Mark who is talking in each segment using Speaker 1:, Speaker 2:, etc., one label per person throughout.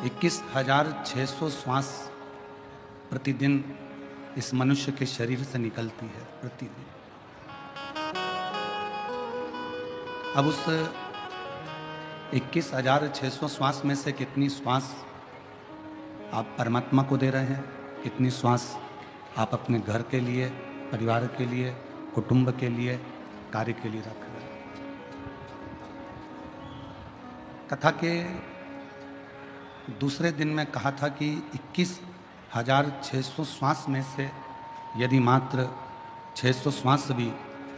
Speaker 1: 21,600 श्वास प्रतिदिन इस मनुष्य के शरीर से निकलती है प्रतिदिन। अब उस 21,600 श्वास में से कितनी श्वास आप परमात्मा को दे रहे हैं, कितनी श्वास आप अपने घर के लिए, परिवार के लिए, कुटुंब के लिए, कार्य के लिए रख रहे हैं। कथा के दूसरे दिन में कहा था कि 21,600 श्वास में से यदि मात्र 600 श्वास भी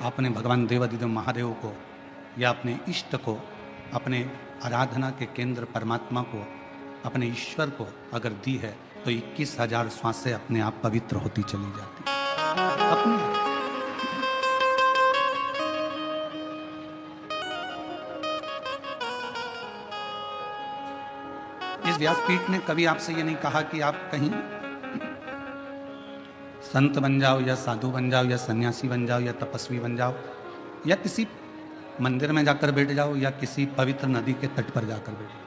Speaker 1: आपने भगवान देवाधिदेव महादेव को या अपने इष्ट को, अपने आराधना के केंद्र परमात्मा को, अपने ईश्वर को अगर दी है तो 21,000 श्वासें अपने आप पवित्र होती चली जाती अपने। इस व्यासपीठ ने कभी आपसे ये नहीं कहा कि आप कहीं संत बन जाओ या साधु बन जाओ या सन्यासी बन जाओ या तपस्वी बन जाओ या किसी मंदिर में जाकर बैठ जाओ या किसी पवित्र नदी के तट पर जाकर बैठ जाओ,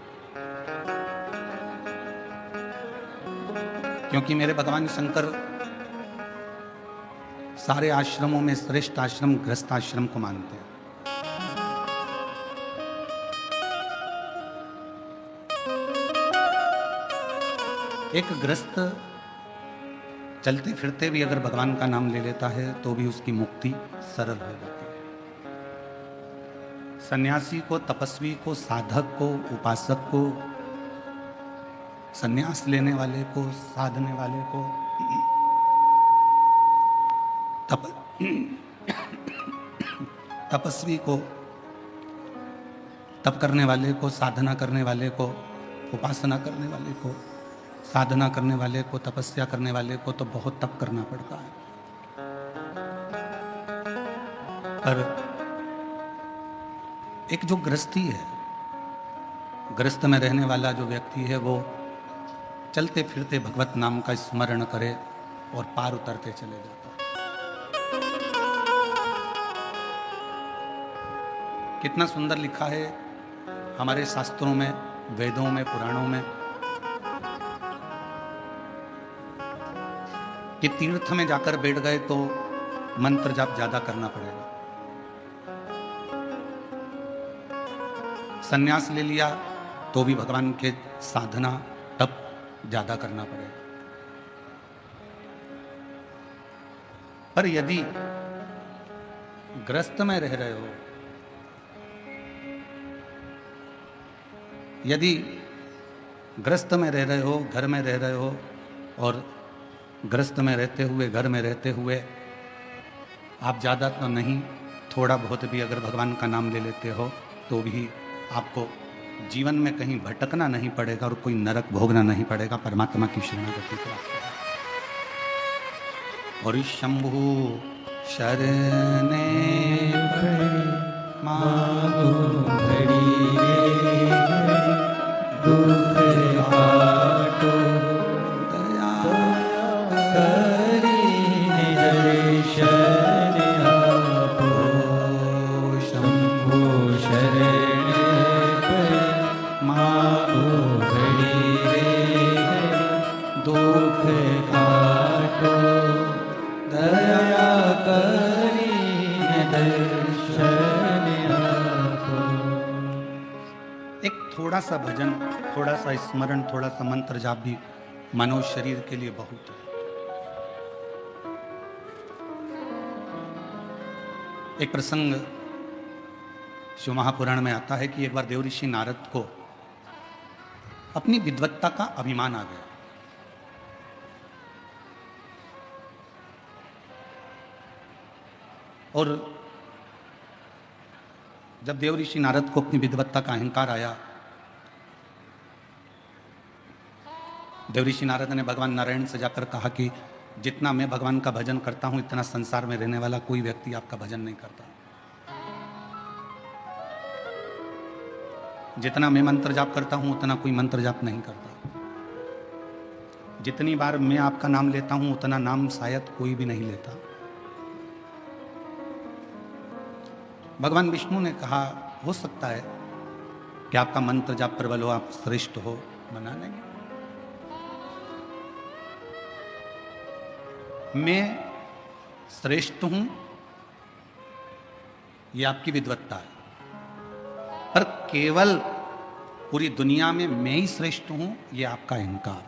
Speaker 1: क्योंकि मेरे भगवान शंकर सारे आश्रमों में श्रेष्ठ आश्रम गृहस्थ आश्रम को मानते हैं। एक गृहस्थ चलते फिरते भी अगर भगवान का नाम ले लेता है तो भी उसकी मुक्ति सरल हो जाती है। सन्यासी को, तपस्वी को, साधक को, उपासक को, सन्यास लेने वाले को, साधने वाले को, तपस्वी को, तप करने वाले को, साधना करने वाले को, उपासना करने वाले को, साधना करने वाले को, तपस्या करने वाले को तो बहुत तप करना पड़ता है। पर एक जो गृहस्थी है, गृहस्थ में रहने वाला जो व्यक्ति है, वो चलते फिरते भगवत नाम का स्मरण करे और पार उतरते चले जाता है। कितना सुंदर लिखा है हमारे शास्त्रों में, वेदों में, पुराणों में कि तीर्थ में जाकर बैठ गए तो मंत्र जाप ज्यादा करना पड़ेगा, सन्यास ले लिया तो भी भगवान के साधना तप ज्यादा करना पड़ेगा। पर यदि गृहस्थ में रह रहे हो, यदि गृहस्थ में रह रहे हो, घर में रह रहे हो और गृहस्थ में रहते हुए, घर में रहते हुए आप ज़्यादा तो नहीं, थोड़ा बहुत भी अगर भगवान का नाम ले लेते हो तो भी आपको जीवन में कहीं भटकना नहीं पड़ेगा और कोई नरक भोगना नहीं पड़ेगा, परमात्मा की शरणागति प्राप्त होगी। और शंभु शरणे मांगो घड़ी दुख काटो दया करी दर्शन आपो। शंभु शरणे मांगो घड़ी दुख काटो दया करी दर्शन आपो। एक थोड़ा सा भजन, थोड़ा सा स्मरण, थोड़ा सा मंत्र जाप भी मानव शरीर के लिए बहुत है। एक प्रसंग शिव महापुराण में आता है कि एक बार देवऋषि नारद को अपनी विद्वत्ता का अभिमान आ गया। और जब देवऋषि नारद को अपनी विद्वत्ता का अहंकार आया, देवऋषि नारद ने भगवान नारायण से जाकर कहा कि जितना मैं भगवान का भजन करता हूं, इतना संसार में रहने वाला कोई व्यक्ति आपका भजन नहीं करता। जितना मैं मंत्र जाप करता हूं, उतना कोई मंत्र जाप नहीं करता। जितनी बार मैं आपका नाम लेता हूं, उतना नाम शायद कोई भी नहीं लेता। भगवान विष्णु ने कहा, हो सकता है कि आपका मंत्र जाप प्रबल हो, आप श्रेष्ठ हो, मना नहीं। मैं श्रेष्ठ हूं, यह आपकी विद्वत्ता है, पर केवल पूरी दुनिया में मैं ही श्रेष्ठ हूं, यह आपका अहंकार।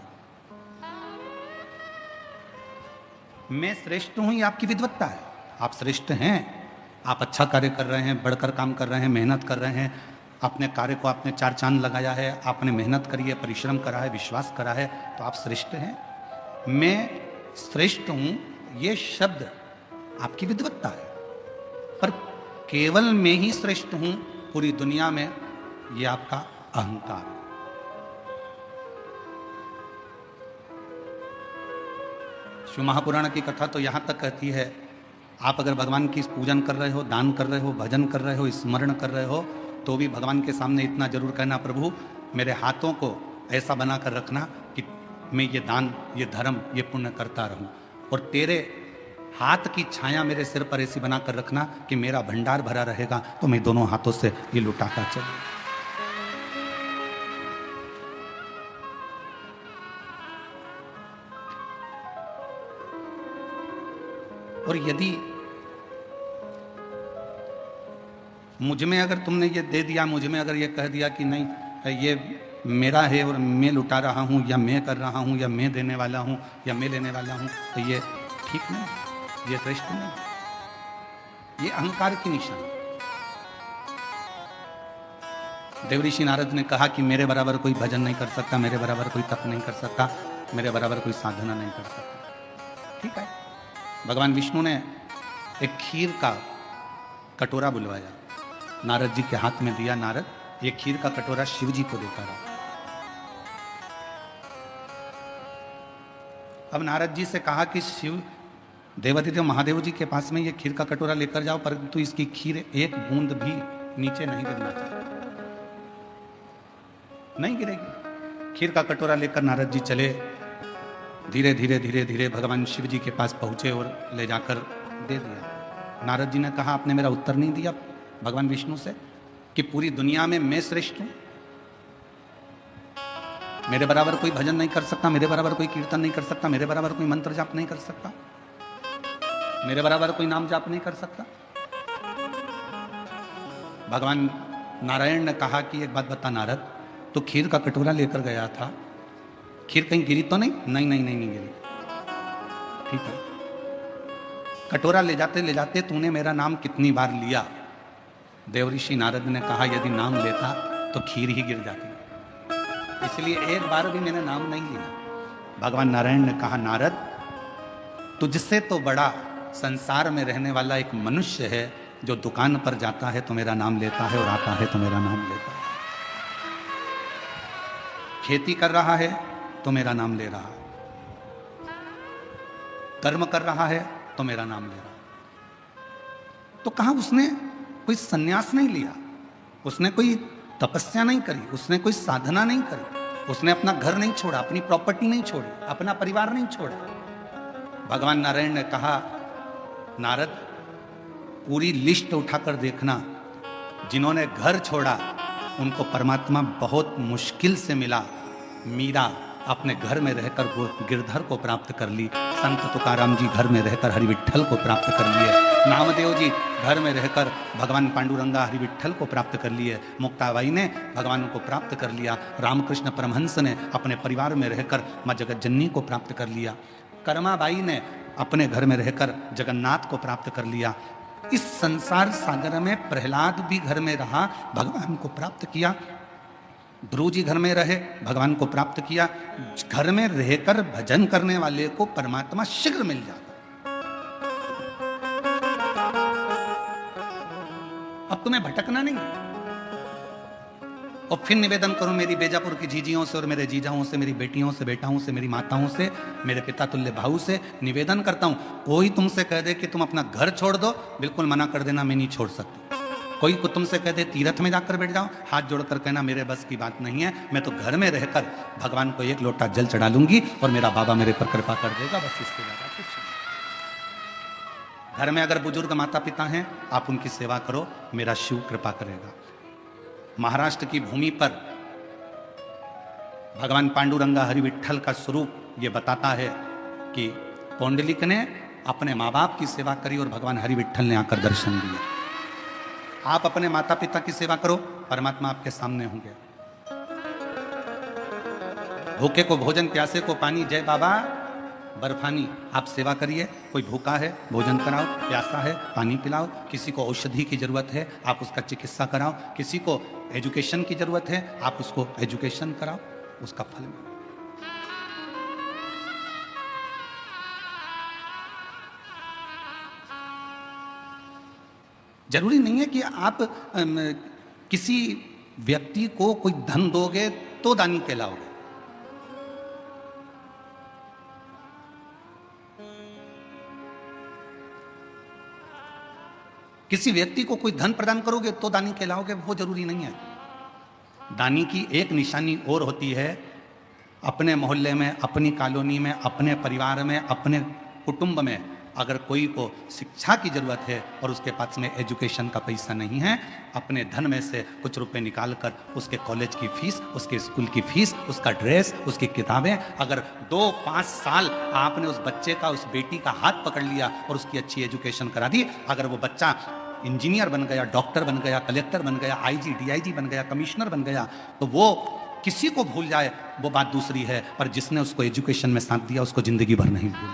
Speaker 1: मैं श्रेष्ठ हूं, यह आपकी विद्वत्ता है। आप श्रेष्ठ हैं, आप अच्छा कार्य कर रहे हैं, बढ़कर काम कर रहे हैं, मेहनत कर रहे हैं, अपने कार्य को आपने 4 चांद लगाया है, आपने मेहनत करी है, परिश्रम करा है, विश्वास करा है, तो आप श्रेष्ठ हैं। मैं श्रेष्ठ हूं, ये शब्द आपकी विद्वत्ता है, पर केवल मैं ही श्रेष्ठ हूं पूरी दुनिया में, ये आपका अहंकार है। शिव महापुराण की कथा तो यहां तक कहती है, आप अगर भगवान की पूजन कर रहे हो, दान कर रहे हो, भजन कर रहे हो, स्मरण कर रहे हो, तो भी भगवान के सामने इतना जरूर कहना, प्रभु मेरे हाथों को ऐसा बनाकर रखना कि मैं ये दान, ये धर्म, ये पुण्य करता रहूं, और तेरे हाथ की छाया मेरे सिर पर ऐसी बनाकर रखना कि मेरा भंडार भरा रहेगा, तो मैं दोनों हाथों से ये लुटाता चलूं। और यदि मुझ में अगर तुमने ये दे दिया, मुझ में अगर ये कह दिया कि नहीं ये मेरा है और मैं लुटा रहा हूं, या मैं कर रहा हूं, या मैं देने वाला हूं, या मैं लेने वाला हूं, तो ये ठीक नहीं, ये श्रेष्ठ नहीं, ये अहंकार की निशानी। देवऋषि नारद ने कहा कि मेरे बराबर कोई भजन नहीं कर सकता, मेरे बराबर कोई तप नहीं कर सकता, मेरे बराबर कोई साधना नहीं कर सकता। ठीक है, भगवान विष्णु ने एक खीर का कटोरा बुलवाया, नारद जी के हाथ में दिया, नारद ये खीर का कटोरा शिव जी को देता रहा। अब नारद जी से कहा कि शिव देवादिदेव महादेव जी के पास में ये खीर का कटोरा लेकर जाओ, परंतु इसकी खीर एक बूंद भी नीचे नहीं गिरना चाहिए, नहीं गिरेगी। खीर का कटोरा लेकर नारद जी चले, धीरे धीरे धीरे धीरे भगवान शिव जी के पास पहुंचे और ले जाकर दे दिया। नारद जी ने कहा आपने मेरा उत्तर नहीं दिया भगवान विष्णु से कि पूरी दुनिया में मैं श्रेष्ठ हूं, मेरे बराबर कोई भजन नहीं कर सकता, मेरे बराबर कोई कीर्तन नहीं कर सकता, मेरे बराबर कोई मंत्र जाप नहीं कर सकता, मेरे बराबर कोई नाम जाप नहीं कर सकता। भगवान नारायण ने कहा कि एक बात बता नारद, तो खीर का कटोरा लेकर गया था, खीर कहीं गिरी तो नहीं? नहीं नहीं नहीं, नहीं गिरी। ठीक है, कटोरा ले जाते तूने मेरा नाम कितनी बार लिया? देवऋषि नारद ने कहा यदि नाम लेता तो खीर ही गिर जाती, इसलिए एक बार भी मैंने नाम नहीं लिया। भगवान नारायण ने कहा नारद तुझसे तो बड़ा संसार में रहने वाला एक मनुष्य है जो दुकान पर जाता है तो मेरा नाम लेता है और आता है तो मेरा नाम लेता है, खेती कर रहा है तो मेरा नाम ले रहा है, कर्म कर रहा है तो मेरा नाम ले रहा है। तो कहा उसने कोई सन्यास नहीं लिया, उसने कोई तपस्या नहीं करी, उसने कोई साधना नहीं करी, उसने अपना घर नहीं छोड़ा, अपनी प्रॉपर्टी नहीं छोड़ी, अपना परिवार नहीं छोड़ा। भगवान नारायण ने कहा नारद पूरी लिस्ट उठाकर देखना, जिन्होंने घर छोड़ा उनको परमात्मा बहुत मुश्किल से मिला। मीरा अपने घर में रहकर वो गिरधर को प्राप्त कर ली, संत तुकाराम जी घर में रहकर हरि विठ्ठल को प्राप्त कर लिए, नामदेव जी घर में रहकर भगवान पांडुरंगा हरि विठ्ठल को प्राप्त कर लिए, मुक्ताबाई ने भगवान को प्राप्त कर लिया, रामकृष्ण परमहंस ने अपने परिवार में रहकर माँ जगज्जननी को प्राप्त कर लिया, कर्माबाई ने अपने घर में रहकर जगन्नाथ को प्राप्त कर लिया। इस संसार सागर में प्रहलाद भी घर में रहा, भगवान को प्राप्त किया, ध्रुव जी घर में रहे, भगवान को प्राप्त किया। घर में रहकर भजन करने वाले को परमात्मा शीघ्र मिल जाता। अब तुम्हें भटकना नहीं। और फिर निवेदन करूं मेरी बेजापुर की जीजियों से और मेरे जीजाओं से, मेरी बेटियों से, बेटाओं से, मेरी माताओं से, मेरे पिता तुल्य भाऊ से निवेदन करता हूं, कोई तुमसे कह दे कि तुम अपना घर छोड़ दो, बिल्कुल मना कर देना, मैं नहीं छोड़ सकती। कोई को तुमसे कह दे तीर्थ में जाकर बैठ जाओ, हाथ जोड़कर कहना मेरे बस की बात नहीं है, मैं तो घर में रहकर भगवान को एक लोटा जल चढ़ा लूंगी और मेरा बाबा मेरे पर कृपा कर देगा, बस इससे ज्यादा कुछ नहीं। घर में अगर बुजुर्ग माता पिता हैं, आप उनकी सेवा करो, मेरा शिव कृपा करेगा। महाराष्ट्र की भूमि पर भगवान पांडुरंगा हरि विट्ठल का स्वरूप ये बताता है कि पौंडलिक ने अपने माँ बाप की सेवा करी और भगवान हरि विट्ठल ने आकर दर्शन दिए। आप अपने माता पिता की सेवा करो, परमात्मा आपके सामने होंगे। भूखे को भोजन, प्यासे को पानी, जय बाबा बर्फानी। आप सेवा करिए, कोई भूखा है भोजन कराओ, प्यासा है पानी पिलाओ, किसी को औषधि की जरूरत है आप उसका चिकित्सा कराओ, किसी को एजुकेशन की जरूरत है आप उसको एजुकेशन कराओ, उसका फल मिले। जरूरी नहीं है कि आप किसी व्यक्ति को कोई धन दोगे तो दानी कहलाओगे। किसी व्यक्ति को कोई धन प्रदान करोगे तो दानी कहलाओगे, वो जरूरी नहीं है। दानी की एक निशानी और होती है, अपने मोहल्ले में, अपनी कॉलोनी में, अपने परिवार में, अपने कुटुंब में अगर कोई को शिक्षा की जरूरत है और उसके पास में एजुकेशन का पैसा नहीं है, अपने धन में से कुछ रुपए निकाल कर उसके कॉलेज की फीस, उसके स्कूल की फीस, उसका ड्रेस, उसकी किताबें, अगर 2-5 साल आपने उस बच्चे का, उस बेटी का हाथ पकड़ लिया और उसकी अच्छी एजुकेशन करा दी, अगर वो बच्चा इंजीनियर बन गया, डॉक्टर बन गया, कलेक्टर बन गया, आईजी डीआईजी बन गया, कमिश्नर बन गया, तो वो किसी को भूल जाए वो बात दूसरी है, पर जिसने उसको एजुकेशन में साथ दिया उसको जिंदगी भर नहीं भूल,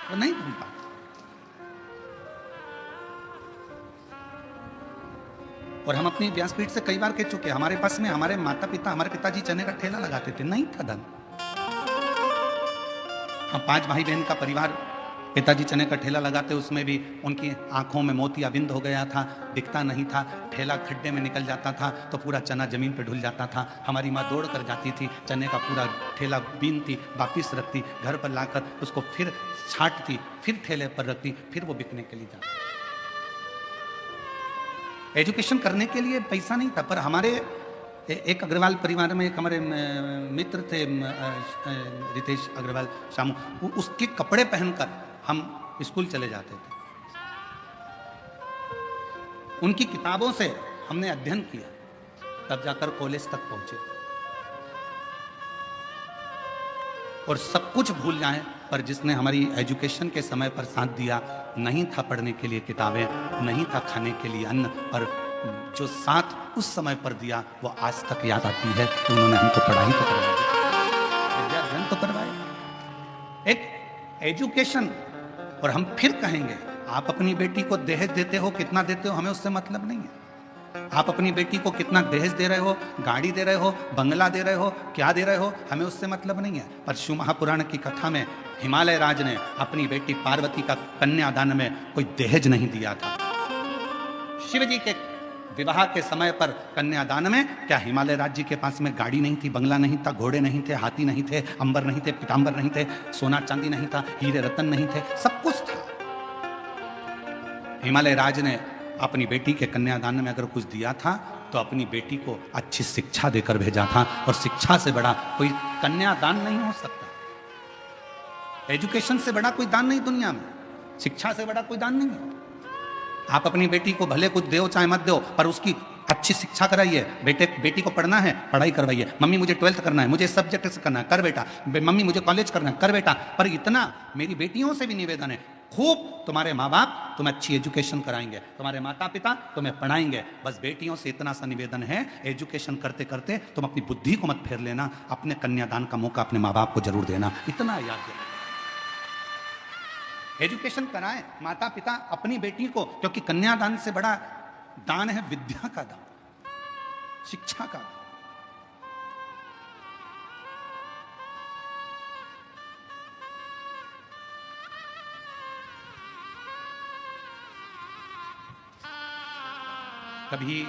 Speaker 1: वो नहीं भूल पाता। और हम अपनी व्यासपीठ से कई बार कह चुके हैं, हमारे पास में हमारे माता पिता, हमारे पिताजी चने का ठेला लगाते थे, नहीं था धन। हम 5 भाई बहन का परिवार, पिताजी चने का ठेला लगाते, उसमें भी उनकी आंखों में मोतियाबिंद हो गया था, दिखता नहीं था, ठेला खड्डे में निकल जाता था तो पूरा चना जमीन पे ढुल जाता था। हमारी माँ दौड़ कर जाती थी, चने का पूरा ठेला बीनती, वापिस रखती, घर पर लाकर उसको फिर छांटती, फिर ठेले पर रखती, फिर वो बिकने के लिए जाती। एजुकेशन करने के लिए पैसा नहीं था, पर हमारे एक अग्रवाल परिवार में एक हमारे मित्र थे, रितेश अग्रवाल शामू, उसके कपड़े पहनकर हम स्कूल चले जाते थे। उनकी किताबों से हमने अध्ययन किया, तब जाकर कॉलेज तक पहुंचे। और सब कुछ भूल जाएं, पर जिसने हमारी एजुकेशन के समय पर साथ दिया, नहीं था पढ़ने के लिए किताबें, नहीं था खाने के लिए अन्न, पर जो साथ उस समय पर दिया वो आज तक याद आती है कि उन्होंने हमको पढ़ाई तो करवाई, विद्या अध्ययन तो करवाए, एक एजुकेशन। और हम फिर कहेंगे, आप अपनी बेटी को दहेज देते हो, कितना देते हो, हमें उससे मतलब नहीं है। आप अपनी बेटी को कितना दहेज दे रहे हो, गाड़ी दे रहे हो, बंगला दे रहे हो, क्या दे रहे हो, हमें उससे मतलब नहीं है। पर शिव महापुराण की कथा में हिमालय राज ने अपनी बेटी पार्वती का कन्यादान में कोई दहेज नहीं दिया था। शिव जी के विवाह के समय पर कन्यादान में क्या हिमालय राज्य के पास में गाड़ी नहीं थी, बंगला नहीं था, घोड़े नहीं थे, हाथी नहीं थे, अंबर नहीं थे, पीतांबर नहीं थे, सोना चांदी नहीं था, हीरे रतन नहीं थे, सब कुछ था। हिमालय राज ने अपनी बेटी के कन्यादान में अगर कुछ दिया था तो अपनी बेटी को अच्छी शिक्षा देकर भेजा था, और शिक्षा से बड़ा कोई कन्यादान नहीं हो सकता। एजुकेशन से बड़ा कोई दान नहीं दुनिया में, शिक्षा से बड़ा कोई दान नहीं है। आप अपनी बेटी को भले कुछ दो चाहे मत दो, पर उसकी अच्छी शिक्षा कराइए। बेटी को पढ़ना है, पढ़ाई करवाइए। मम्मी मुझे 12th करना है, मुझे इस सब्जेक्ट से करना है, कर बेटा। मम्मी मुझे कॉलेज करना है, कर बेटा। पर इतना मेरी बेटियों से भी निवेदन है, खूब तुम्हारे माँ बाप तुम्हें अच्छी एजुकेशन कराएंगे, तुम्हारे माता पिता तुम्हें पढ़ाएंगे, बस बेटियों से इतना सा निवेदन है, एजुकेशन करते करते तुम अपनी बुद्धि को मत फेर लेना, अपने कन्यादान का मौका अपने माँ बाप को जरूर देना, इतना याद रखना। एजुकेशन कराएं माता पिता अपनी बेटी को, क्योंकि कन्यादान से बड़ा दान है विद्या का दान, शिक्षा का दान। कभी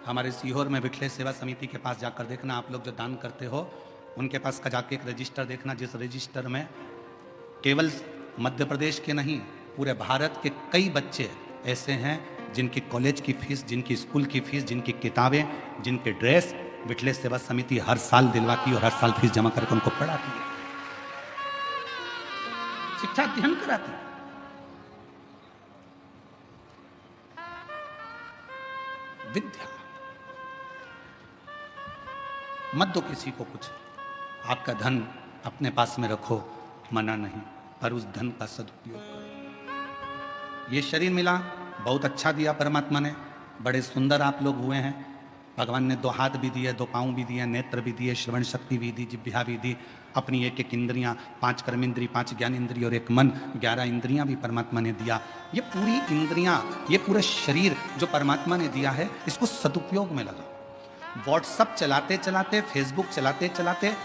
Speaker 1: हमारे सीहोर में विठले सेवा समिति के पास जाकर देखना, आप लोग जो दान करते हो उनके पास का जाके एक रजिस्टर देखना, जिस रजिस्टर में केवल मध्य प्रदेश के नहीं पूरे भारत के कई बच्चे ऐसे हैं जिनकी कॉलेज की फीस, जिनकी स्कूल की फीस, जिनकी किताबें, जिनके ड्रेस विठले सेवा समिति हर साल दिलवाती और हर साल फीस जमा करके उनको पढ़ाती है, शिक्षा अध्ययन कराती है। विद्या मत दो किसी को कुछ। आपका धन अपने पास में रखो, मना नहीं, पर उस धन का सदुपयोग करो। ये शरीर मिला, बहुत अच्छा दिया परमात्मा ने, बड़े सुंदर आप लोग हुए हैं। भगवान ने 2 हाथ भी दिए, 2 पाँव भी दिए, नेत्र भी दिए, श्रवण शक्ति भी दी, जिह्वा भी दी, अपनी एक एक इंद्रियां, 5 कर्म इंद्री, 5 ज्ञान इंद्रिय और 1 मन, 11 इंद्रियां भी परमात्मा ने दिया। ये पूरी इंद्रियां, ये पूरे शरीर जो परमात्मा ने दिया है, इसको सदुपयोग में लगा। व्हाट्सअप चलाते चलाते, फेसबुक चलाते चलाते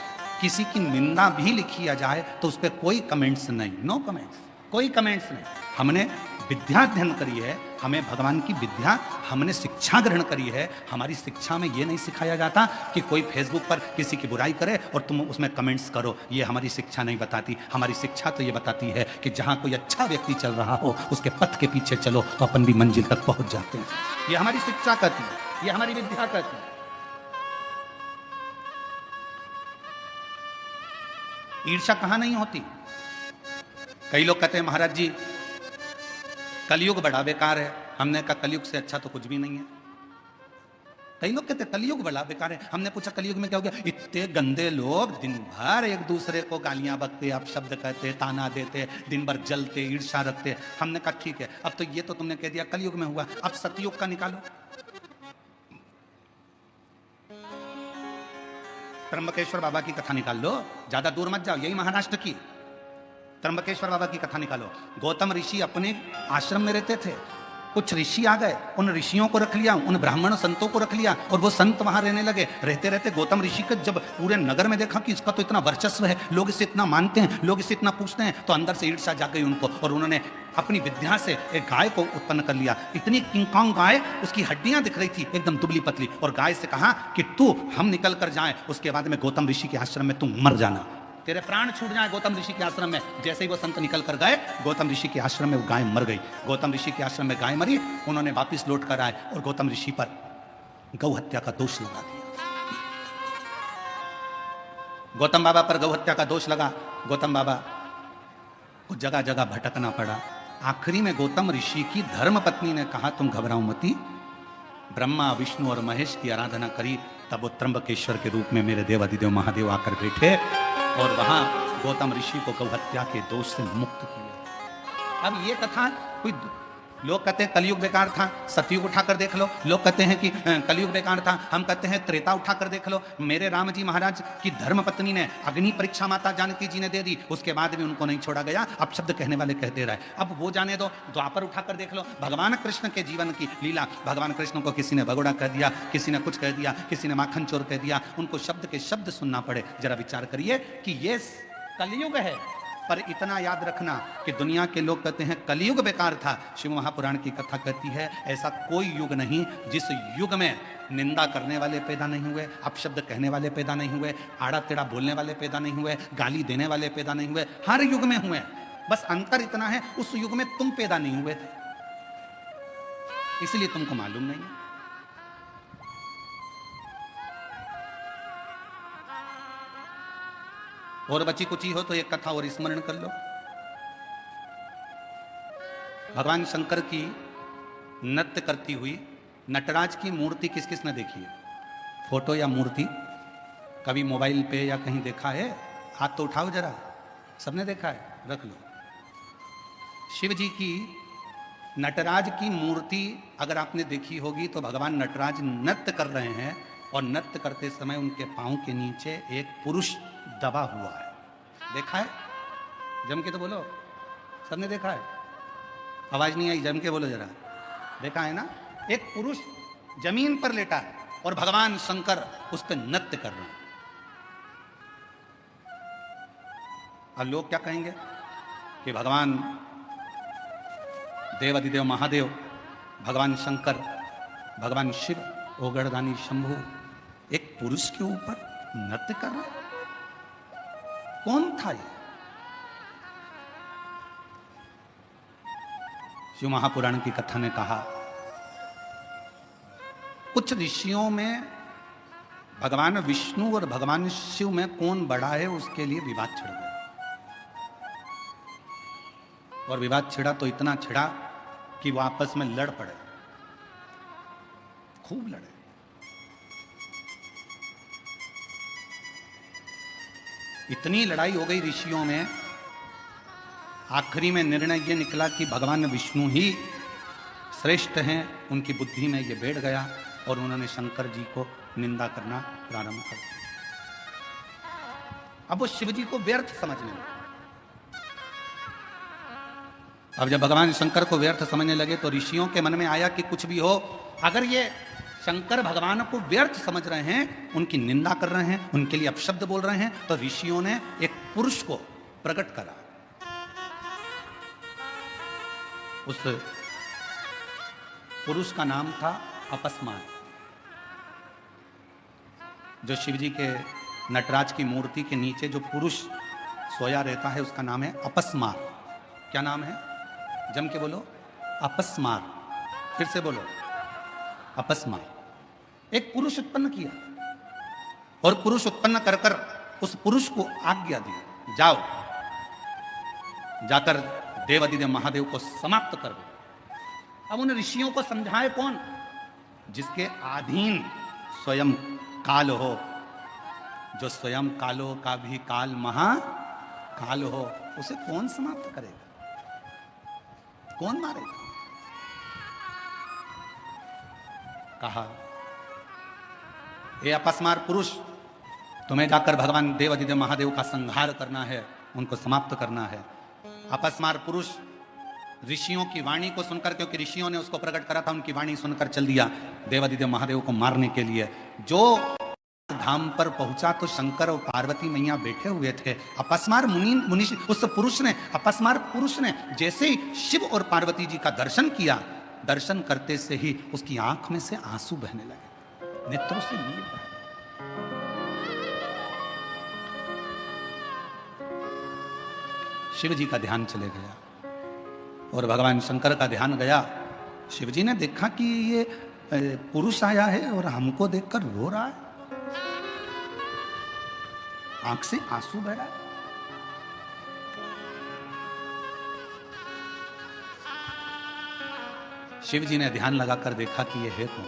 Speaker 1: किसी की निंदा भी लिखी आ जाए तो उस पर कोई कमेंट्स नहीं, नो कमेंट्स, कोई कमेंट्स नहीं। हमने विद्या अध्ययन करी है, हमें भगवान की विद्या, हमने शिक्षा ग्रहण करी है। हमारी शिक्षा में ये नहीं सिखाया जाता कि कोई फेसबुक पर किसी की बुराई करे और तुम उसमें कमेंट्स करो। ये हमारी शिक्षा नहीं बताती। हमारी शिक्षा तो ये बताती है कि जहाँ कोई अच्छा व्यक्ति चल रहा हो, उसके पथ के पीछे चलो तो अपन भी मंजिल तक पहुंच जाते हैं। ये हमारी शिक्षा कहती है, ये हमारी विद्या कहती है। ईर्ष्या कहां नहीं होती। कई लोग कहते हैं महाराज जी कलयुग बड़ा बेकार है। हमने कहा कलयुग से अच्छा तो कुछ भी नहीं है। कई लोग कहते हैं कलयुग बड़ा बेकार है। हमने पूछा कलयुग में क्या हो गया? इतने गंदे लोग दिन भर एक दूसरे को गालियां बकते, अपशब्द कहते, ताना देते, दिन भर जलते, ईर्ष्या रखते। हमने कहा ठीक है, अब तो ये तो तुमने कह दिया कलयुग में हुआ, अब सतयुग का निकालो। त्र्यंबकेश्वर बाबा की कथा निकाल लो, ज्यादा दूर मत जाओ, यही महाराष्ट्र की। त्र्यंबकेश्वर बाबा की कथा निकालो। गौतम ऋषि अपने आश्रम में रहते थे, कुछ ऋषि आ गए, उन ऋषियों को रख लिया, उन ब्राह्मण संतों को रख लिया और वो संत वहां रहने लगे। रहते रहते गौतम ऋषि का जब पूरे नगर में देखा कि इसका तो इतना वर्चस्व है, लोग इसे इतना मानते हैं, लोग इसे इतना पूछते हैं, तो अंदर से ईर्ष्या जाग गई उनको और उन्होंने अपनी विद्या से एक गाय को उत्पन्न कर लिया। इतनी किंकांग गाय, उसकी हड्डियां दिख रही थी एकदम दुबली पतली, और गाय से कहा कि तू हम निकल कर जाए, उसके बाद में गौतम ऋषि के आश्रम में तू मर जाना, तेरे प्राण छूट जाए गौतम ऋषि के आश्रम में। जैसे ही वो संत निकल कर गए गौतम ऋषि के आश्रम में वो गाय मर गई। गौतम ऋषि के आश्रम में गाय मरी, उन्होंने वापिस लौट कर आए और गौतम ऋषि पर गौ हत्या का दोष लगा दिया। गौतम बाबा पर गौ हत्या का दोष लगा। गौतम बाबा को जगह जगह भटकना पड़ा। आखिरी में गौतम ऋषि की धर्म पत्नी ने कहा तुम घबराओ मती, ब्रह्मा विष्णु और महेश की आराधना करी, तब वो त्र्यंबकेश्वर के रूप में मेरे देवादिदेव महादेव आकर बैठे और वहां गौतम ऋषि को गौ हत्या के दोष से मुक्त किया। अब ये कथा कोई, लोग कहते हैं कलयुग बेकार था, सतयुग उठाकर देख लो। लोग कहते हैं कि कलयुग बेकार था, हम कहते हैं त्रेता उठाकर देख लो। मेरे राम जी महाराज की धर्म पत्नी ने अग्नि परीक्षा माता जानकी जी ने दे दी, उसके बाद भी उनको नहीं छोड़ा गया। अब शब्द कहने वाले कहते रहे, अब वो जाने दो। द्वापर उठाकर देख लो, भगवान कृष्ण के जीवन की लीला। भगवान कृष्ण को किसी ने भगोड़ा कह दिया, किसी ने कुछ कह दिया, किसी ने माखन चोर कह दिया, उनको शब्द के शब्द सुनना पड़े। जरा विचार करिए कि ये कलयुग है, पर इतना याद रखना कि दुनिया के लोग कहते हैं कलयुग बेकार था। शिव महापुराण की कथा कहती है ऐसा कोई युग नहीं जिस युग में निंदा करने वाले पैदा नहीं हुए, अपशब्द कहने वाले पैदा नहीं हुए, आड़ा टेढ़ा बोलने वाले पैदा नहीं हुए, गाली देने वाले पैदा नहीं हुए। हर युग में हुए, बस अंतर इतना है उस युग में तुम पैदा नहीं हुए थे, इसलिए तुमको मालूम नहीं है। और बची कुची हो तो एक कथा और स्मरण कर लो। भगवान शंकर की नृत्य करती हुई नटराज की मूर्ति किस किस ने देखी है? फोटो या मूर्ति कभी मोबाइल पे या कहीं देखा है? हाथ तो उठाओ जरा, सबने देखा है, रख लो। शिव जी की नटराज की मूर्ति अगर आपने देखी होगी तो भगवान नटराज नृत्य कर रहे हैं और नृत्य करते समय उनके पांव के नीचे एक पुरुष दबा हुआ है। देखा है? जम के तो बोलो, सबने देखा है? आवाज नहीं आई, जम के बोलो जरा। देखा है ना? एक पुरुष जमीन पर लेटा है और भगवान शंकर उस पर नृत्य कर रहे हैं। और लोग क्या कहेंगे कि भगवान देवादिदेव महादेव, भगवान शंकर, भगवान शिव, ओगड़दानी शंभु एक पुरुष के ऊपर नृत्य कर रहा है। कौन था ये? शिव महापुराण की कथा ने कहा कुछ ऋषियों में भगवान विष्णु और भगवान शिव में कौन बड़ा है उसके लिए विवाद छिड़ गया। और विवाद छिड़ा तो इतना छिड़ा कि वो आपस में लड़ पड़े, खूब लड़े। इतनी लड़ाई हो गई ऋषियों में, आखिरी में निर्णय ये निकला कि भगवान विष्णु ही श्रेष्ठ हैं। उनकी बुद्धि में ये बैठ गया और उन्होंने शंकर जी को निंदा करना प्रारंभ कर दिया। अब वो शिव जी को व्यर्थ समझने लगे। अब जब भगवान शंकर को व्यर्थ समझने लगे तो ऋषियों के मन में आया कि कुछ भी हो, अगर ये शंकर भगवान को व्यर्थ समझ रहे हैं, उनकी निंदा कर रहे हैं, उनके लिए अपशब्द बोल रहे हैं, तो ऋषियों ने एक पुरुष को प्रकट करा। उस पुरुष का नाम था अपस्मार। जो शिवजी के नटराज की मूर्ति के नीचे जो पुरुष सोया रहता है उसका नाम है अपस्मार। क्या नाम है? जम के बोलो, अपस्मार। फिर से बोलो, अपस्मार। एक पुरुष उत्पन्न किया और पुरुष उत्पन्न कर कर उस पुरुष को आज्ञा दी, जाओ जाकर देवादिदेव महादेव को समाप्त कर दो। अब उन ऋषियों को समझाए कौन? जिसके अधीन स्वयं काल हो, जो स्वयं कालो का भी काल महाकाल हो, उसे कौन समाप्त करेगा? कौन मारेगा? कहा, ये अपस्मार पुरुष, तुम्हें जाकर भगवान देवादिदेव महादेव का संहार करना है, उनको समाप्त करना है। अपस्मार पुरुष ऋषियों की वाणी को सुनकर, क्योंकि ऋषियों ने उसको प्रकट करा था, उनकी वाणी सुनकर चल दिया देवादिदेव महादेव को मारने के लिए। जो धाम पर पहुंचा तो शंकर और पार्वती मैया बैठे हुए थे। अपस्मार मुनि उस पुरुष ने, अपस्मार पुरुष ने जैसे ही शिव और पार्वती जी का दर्शन किया, दर्शन करते से ही उसकी आंख में से आंसू बहने लगे, नेत्रों से नीर बहे। शिव जी का ध्यान चले गया और भगवान शंकर का ध्यान गया। शिव जी ने देखा कि ये पुरुष आया है और हमको देखकर रो रहा है, आंख से आंसू बह रहा है। शिव जी ने ध्यान लगाकर देखा कि ये है कौन।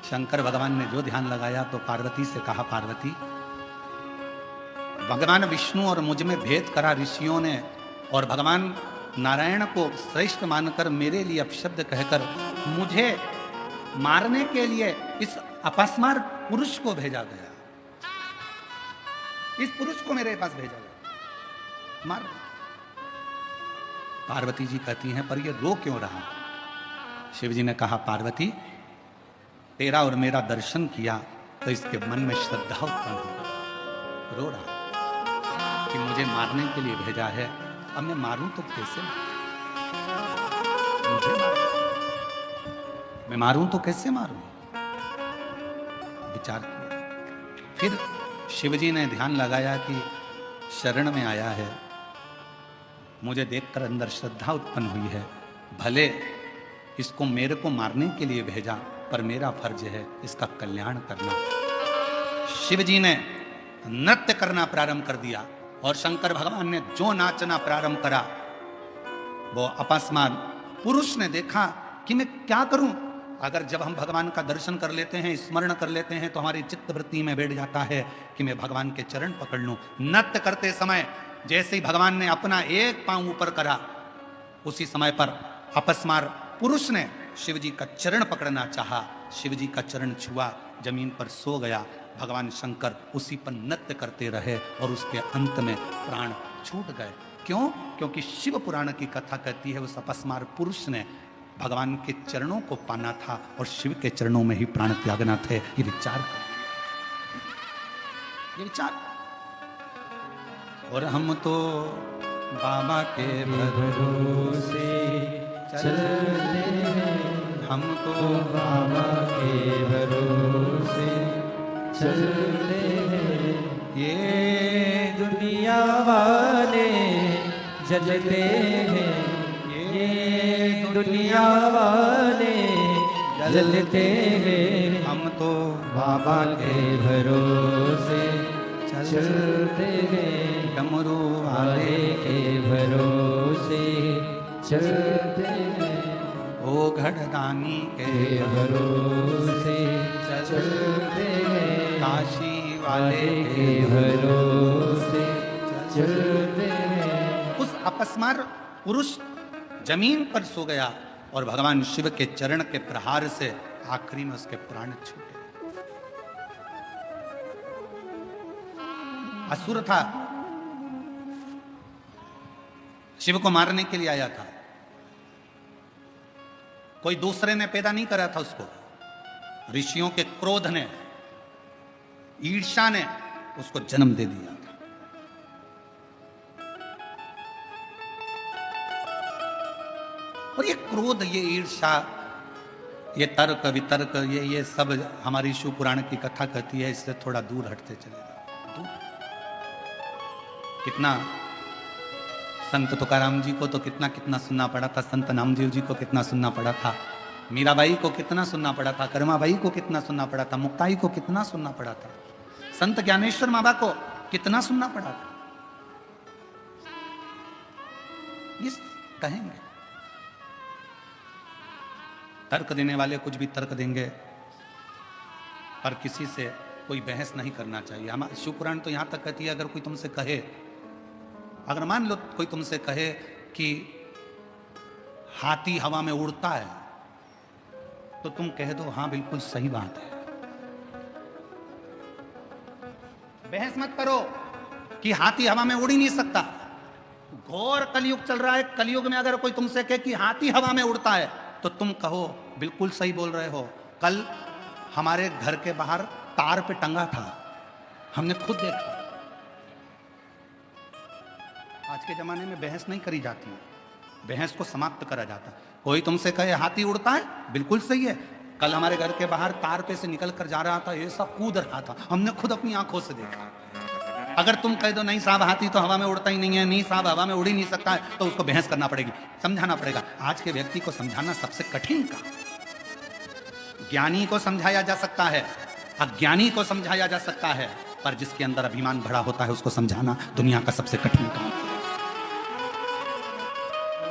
Speaker 1: शंकर भगवान ने जो ध्यान लगाया तो पार्वती से कहा, पार्वती, भगवान विष्णु और मुझ में भेद करा ऋषियों ने, और भगवान नारायण को श्रेष्ठ मानकर मेरे लिए अपशब्द कहकर मुझे मारने के लिए इस अपस्मार पुरुष को भेजा गया। इस पुरुष को मेरे पास भेजा गया, मार। पार्वती जी कहती हैं, पर ये रो क्यों रहा? शिव जी ने कहा, पार्वती, तेरा और मेरा दर्शन किया तो इसके मन में श्रद्धा उत्पन्न हो, रो रहा कि मुझे मारने के लिए भेजा है। अब मैं मारूं तो कैसे? मुझे मैं मारूं तो कैसे मारूं? विचार किया। फिर शिवजी ने ध्यान लगाया कि शरण में आया है, मुझे देखकर अंदर श्रद्धा उत्पन्न हुई है, भले इसको मेरे को मारने के लिए भेजा, पर मेरा फर्ज है इसका कल्याण करना। शिवजी ने नृत्य करना प्रारंभ कर दिया और शंकर भगवान ने जो नाचना प्रारंभ करा, वो अपस्मार पुरुष ने देखा कि मैं क्या करूं। अगर जब हम भगवान का दर्शन कर लेते हैं, स्मरण कर लेते हैं, तो हमारी चित्त वृत्ति में बैठ जाता है कि मैं भगवान के चरण पकड़ लूं। नृत्य करते समय जैसे ही भगवान ने अपना एक पांव ऊपर करा, उसी समय पर अपस्मार पुरुष ने शिवजी का चरण पकड़ना चाहा। शिवजी का चरण छुआ, जमीन पर सो गया। भगवान शंकर उसी पर नृत्य करते रहे और उसके अंत में प्राण छूट गए। क्यों? क्योंकि शिव पुराण की कथा कहती है उस अपस्मार पुरुष ने भगवान के चरणों को पाना था और शिव के चरणों में ही प्राण त्यागना थे। ये विचार कर, ये विचार। और हम तो बाबा के भरोसे चलते हैं, हम तो बाबा के भरोसे चलते हैं। ये दुनिया वाले जलते हैं, ये दुनिया वाले जलते हैं, हम तो बाबा के भरोसे चलते हैं, डमरू वाले के भरोसे चलते हैं, ओ घड़दानी के भरोसे चलते हैं, काशी वाले के भरोसे
Speaker 2: चलते हैं।
Speaker 1: उस अपस्मार पुरुष जमीन पर सो गया और भगवान शिव के चरण के प्रहार से आखिरी में उसके प्राण छूटे। असुर था, शिव को मारने के लिए आया था। कोई दूसरे ने पैदा नहीं करा था उसको, ऋषियों के क्रोध ने, ईर्ष्या ने उसको जन्म दे दिया था। और ये क्रोध, ये ईर्ष्या, ये तर्क वितर्क, ये सब हमारी शिव पुराण की कथा कहती है, इससे थोड़ा दूर हटते चले जाओ। दूर। कितना संत तुकाराम जी को तो कितना कितना सुनना पड़ा था, संत नामदेव जी को कितना सुनना पड़ा था, मीराबाई को कितना सुनना पड़ा था, कर्माबाई को कितना सुनना पड़ा था, मुक्ताई को कितना सुनना पड़ा था, संत ज्ञानेश्वर बाबा को कितना सुनना पड़ा था। ये कहेंगे, तर्क देने वाले कुछ भी तर्क देंगे, पर किसी से कोई बहस नहीं करना चाहिए। हमारा शिव पुराण तो यहां तक कहती है, अगर कोई तुमसे कहे, अगर मान लो कोई तुमसे कहे कि हाथी हवा में उड़ता है, तो तुम कह दो हाँ बिल्कुल सही बात है। बहस मत करो कि हाथी हवा में उड़ ही नहीं सकता। घोर कलयुग चल रहा है, कलयुग में अगर कोई तुमसे कहे कि हाथी हवा में उड़ता है, तो तुम कहो बिल्कुल सही बोल रहे हो। कल हमारे घर के बाहर तार पे टंगा था, हमने खुद देखा। आज के जमाने में बहस नहीं करी जाती है, बहस को समाप्त करा जाता है। कोई तुमसे कहे हाथी उड़ता है, बिल्कुल सही है। कल हमारे घर के बाहर तार पे से निकल कर जा रहा था, ऐसा कूद रहा था, हमने खुद अपनी आंखों से देखा। अगर तुम कह दो नहीं साहब हाथी तो हवा में उड़ता ही नहीं है, नहीं साहब हवा में उड़ ही नहीं सकता है, तो उसको बहस करना पड़ेगी, समझाना पड़ेगा। आज के व्यक्ति को समझाना सबसे कठिन काम। ज्ञानी को समझाया जा सकता है, अज्ञानी को समझाया जा सकता है, पर जिसके अंदर अभिमान भरा होता है उसको समझाना दुनिया का सबसे कठिन काम।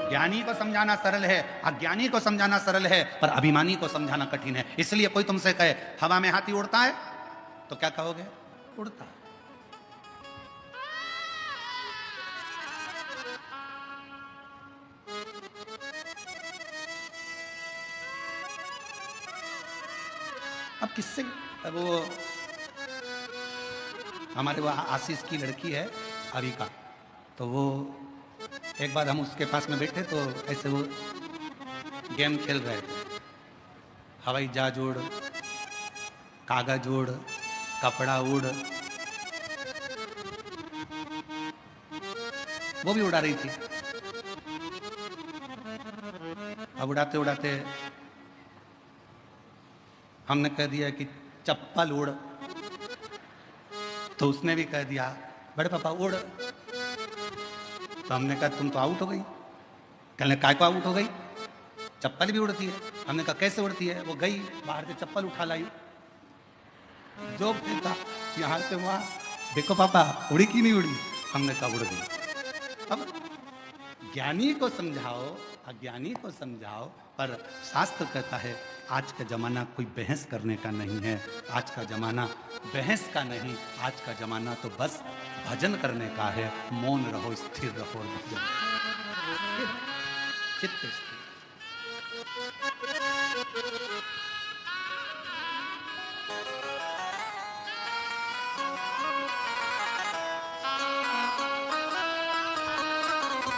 Speaker 1: ज्ञानी को समझाना सरल है, अज्ञानी को समझाना सरल है, पर अभिमानी को समझाना कठिन है। इसलिए कोई तुमसे कहे हवा में हाथी उड़ता है, तो क्या कहोगे? उड़ता है। अब किससे, वो हमारे वहाँ आशीष की लड़की है अविका, तो वो एक बार हम उसके पास में बैठे तो ऐसे वो गेम खेल रहे थे, हवाई जहाज उड़, कागज उड़, कपड़ा उड़, वो भी उड़ा रही थी। अब उड़ाते उड़ाते हमने कह दिया कि चप्पल उड़, तो उसने भी कह दिया बड़े पापा उड़। तो हमने कहा तुम तो आउट हो गई। कहने काय को आउट हो गई? चप्पल भी उड़ती है। हमने कहा कैसे उड़ती है? वो गई बाहर से चप्पल उठा लाई, जो था यहाँ से वहां, देखो पापा उड़ी कि नहीं उड़ी? हमने कहा उड़ गई। अब ज्ञानी को समझाओ, अज्ञानी को समझाओ, पर शास्त्र कहता है आज का जमाना कोई बहस करने का नहीं है, आज का जमाना बहस का नहीं, आज का जमाना तो बस भजन करने का है। मौन रहो, स्थिर रहो, भजन चित्त स्थिर।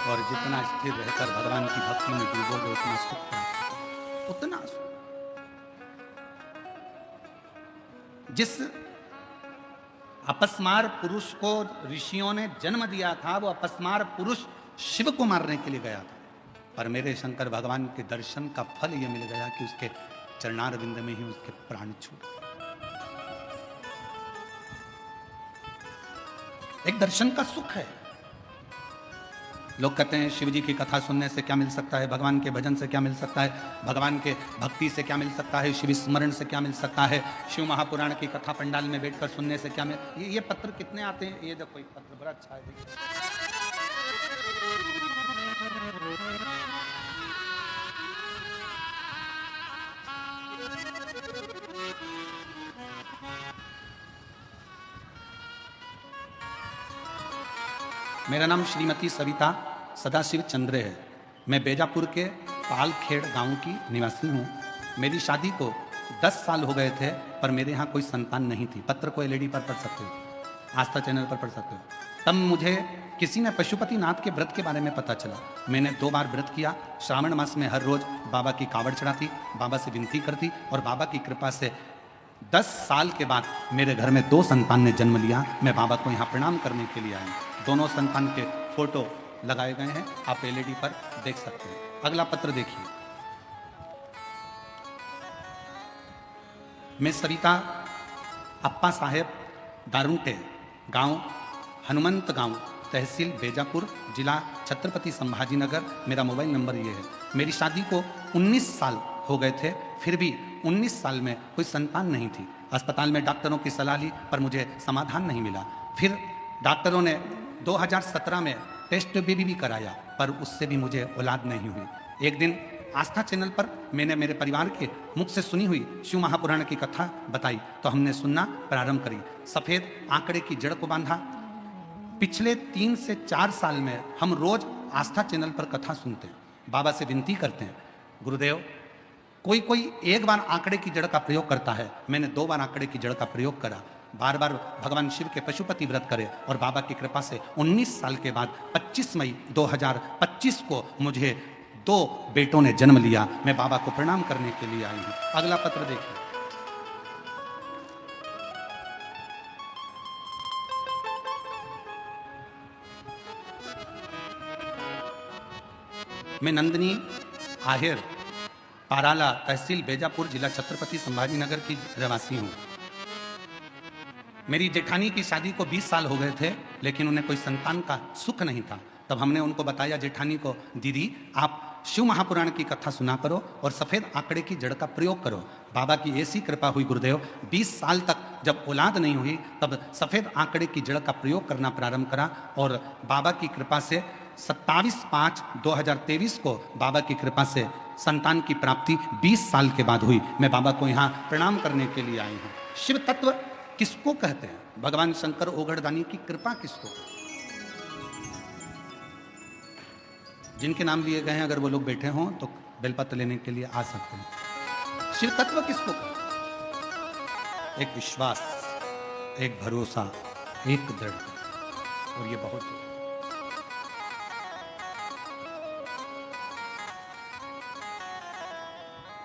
Speaker 1: और जितना स्थिर रहकर भगवान की भक्ति में डूबोगे उतना सुख प्राप्त होगा, उतना सुख। जिस अपस्मार पुरुष को ऋषियों ने जन्म दिया था, वो अपस्मार पुरुष शिव को मारने के लिए गया था, पर मेरे शंकर भगवान के दर्शन का फल यह मिल गया कि उसके चरणारविंद में ही उसके प्राण छूट गए। एक दर्शन का सुख है। लोग कहते हैं शिव जी की कथा सुनने से क्या मिल सकता है, भगवान के भजन से क्या मिल सकता है, भगवान के भक्ति से क्या मिल सकता है, शिव स्मरण से क्या मिल सकता है, शिव महापुराण की कथा पंडाल में बैठकर सुनने से क्या मिल। ये पत्र कितने आते हैं, ये देखो, एक पत्र बड़ा अच्छा है। मेरा नाम श्रीमती सविता सदाशिव चंद्रे है। मैं बेजापुर के पालखेड़ गांव की निवासी हूँ। मेरी शादी को 10 साल हो गए थे, पर मेरे यहाँ कोई संतान नहीं थी। पत्र को एलईडी पर पढ़ सकते हो, आस्था चैनल पर पढ़ सकते हो। तब मुझे किसी ने पशुपतिनाथ के व्रत के बारे में पता चला। मैंने 2 बार व्रत किया। श्रावण मास में हर रोज बाबा की कावड़ चढ़ाती, बाबा से विनती करती, और बाबा की कृपा से 10 साल के बाद मेरे घर में 2 संतान ने जन्म लिया। मैं बाबा को यहाँ प्रणाम करने के लिए आया। दोनों संतान के फोटो लगाए गए हैं, आप एलईडी पर देख सकते हैं। अगला पत्र देखिए। मैं सविता अप्पा साहेब दारुंटे, गांव हनुमंत गांव, तहसील बेजापुर, जिला छत्रपति संभाजीनगर। मेरा मोबाइल नंबर ये है। मेरी शादी को 19 साल हो गए थे, फिर भी 19 साल में कोई संतान नहीं थी। अस्पताल में डॉक्टरों की सलाह ली, पर मुझे समाधान नहीं मिला। फिर डॉक्टरों ने 2017 में टेस्ट भी कराया, पर उससे भी मुझे औलाद नहीं हुई। एक दिन आस्था चैनल पर मैंने मेरे परिवार के मुख से सुनी हुई शिव महापुराण की कथा बताई, तो हमने सुनना प्रारंभ करी। सफेद आंकड़े की जड़ को बांधा। पिछले 3 से 4 साल में हम रोज आस्था चैनल पर कथा सुनते हैं, बाबा से विनती करते हैं, गुरुदेव कोई 1 बार आंकड़े की जड़ का प्रयोग करता है। मैंने 2 बार आंकड़े की जड़ का प्रयोग करा। बार बार भगवान शिव के पशुपति व्रत करे, और बाबा की कृपा से 19 साल के बाद 25 मई 2025 को मुझे 2 बेटों ने जन्म लिया। मैं बाबा को प्रणाम करने के लिए आई हूं। अगला पत्र देखिए। मैं नंदिनी आहेर, पाराला, तहसील बेजापुर, जिला छत्रपति संभाजीनगर की रहवासी हूँ। मेरी जेठानी की शादी को 20 साल हो गए थे, लेकिन उन्हें कोई संतान का सुख नहीं था। तब हमने उनको बताया, जेठानी को, दीदी आप शिव महापुराण की कथा सुना करो और सफ़ेद आंकड़े की जड़ का प्रयोग करो। बाबा की ऐसी कृपा हुई गुरुदेव, 20 साल तक जब औलाद नहीं हुई, तब सफ़ेद आंकड़े की जड़ का प्रयोग करना प्रारंभ करा, और बाबा की कृपा से 27/5/2023 को बाबा की कृपा से संतान की प्राप्ति 20 साल के बाद हुई। मैं बाबा को यहाँ प्रणाम करने के लिए आई हूँ। शिव तत्व किसको कहते हैं? भगवान शंकर ओघड़दानी की कृपा किसको? जिनके नाम लिए गए हैं, अगर वो लोग बैठे हों तो बेलपत्र लेने के लिए आ सकते हैं। शिव तत्व किसको कहते हैं? एक विश्वास, एक भरोसा, एक दृढ़ता, और ये बहुत है।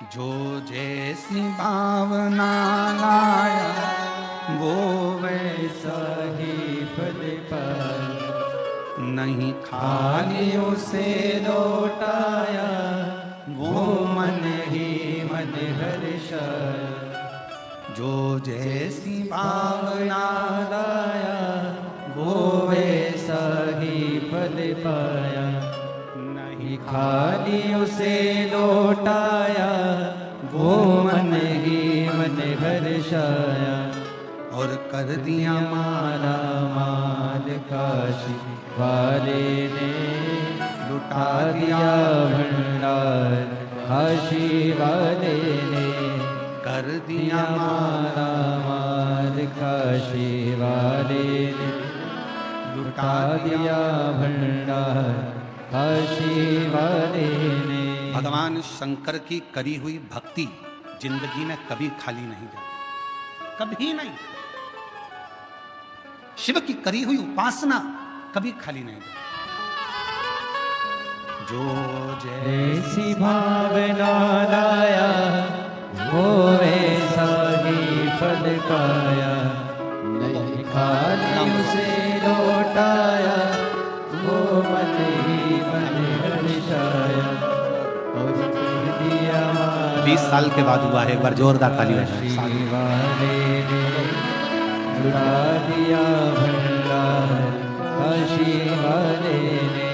Speaker 1: जो जैसी भावना लाया वो
Speaker 2: वैसा ही फल पाया,
Speaker 1: नहीं
Speaker 2: खाली उसे लौटाया, वो मन ही मन हर्षाया।
Speaker 1: जो जैसी भावना
Speaker 2: लाया वो वैसा ही फल पाया,
Speaker 1: नहीं
Speaker 2: खाली उसे लौटाया, वो मन ही मन हर्षाया।
Speaker 1: और कर दिया
Speaker 2: मारा माल काशी वाले ने, लुटा दिया भंडार काशी वाले ने।
Speaker 1: कर दिया
Speaker 2: मारा माल काशी वाले ने, लुटा दिया भंडार काशी वाले ने।
Speaker 1: भगवान शंकर की करी हुई भक्ति जिंदगी में कभी खाली नहीं जाती, कभी नहीं। शिव की करी हुई उपासना कभी खाली नहीं जाती। जो
Speaker 2: जैसी भावना लाया वो वैसा ही फल पाया, नहीं खाली उसे लौटाया, वो मन ही मन हर्षाया। और कह दिया
Speaker 1: 20 साल के बाद हुआ है। एक बार जोरदार ताली बजाएं।
Speaker 2: वाले ने, लुटा दिया भंडार काशी वाले ने,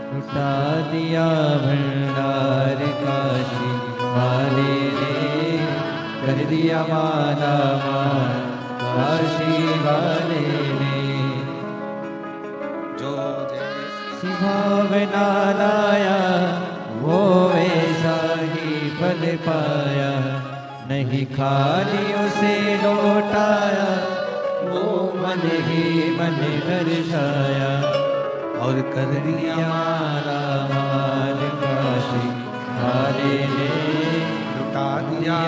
Speaker 2: लुटा दिया भंडार काशी वाले ने। कर दिया माला माल काशी वाले ने।
Speaker 1: जो जैसी
Speaker 2: भावना लाया वो वैसा ही फल पाया, नहीं खाली उसे लौटाया, वो मन ही मन हर्षाया।
Speaker 1: और कर दिया
Speaker 2: हमारा माल काशी वाले ने
Speaker 1: लुटा दिया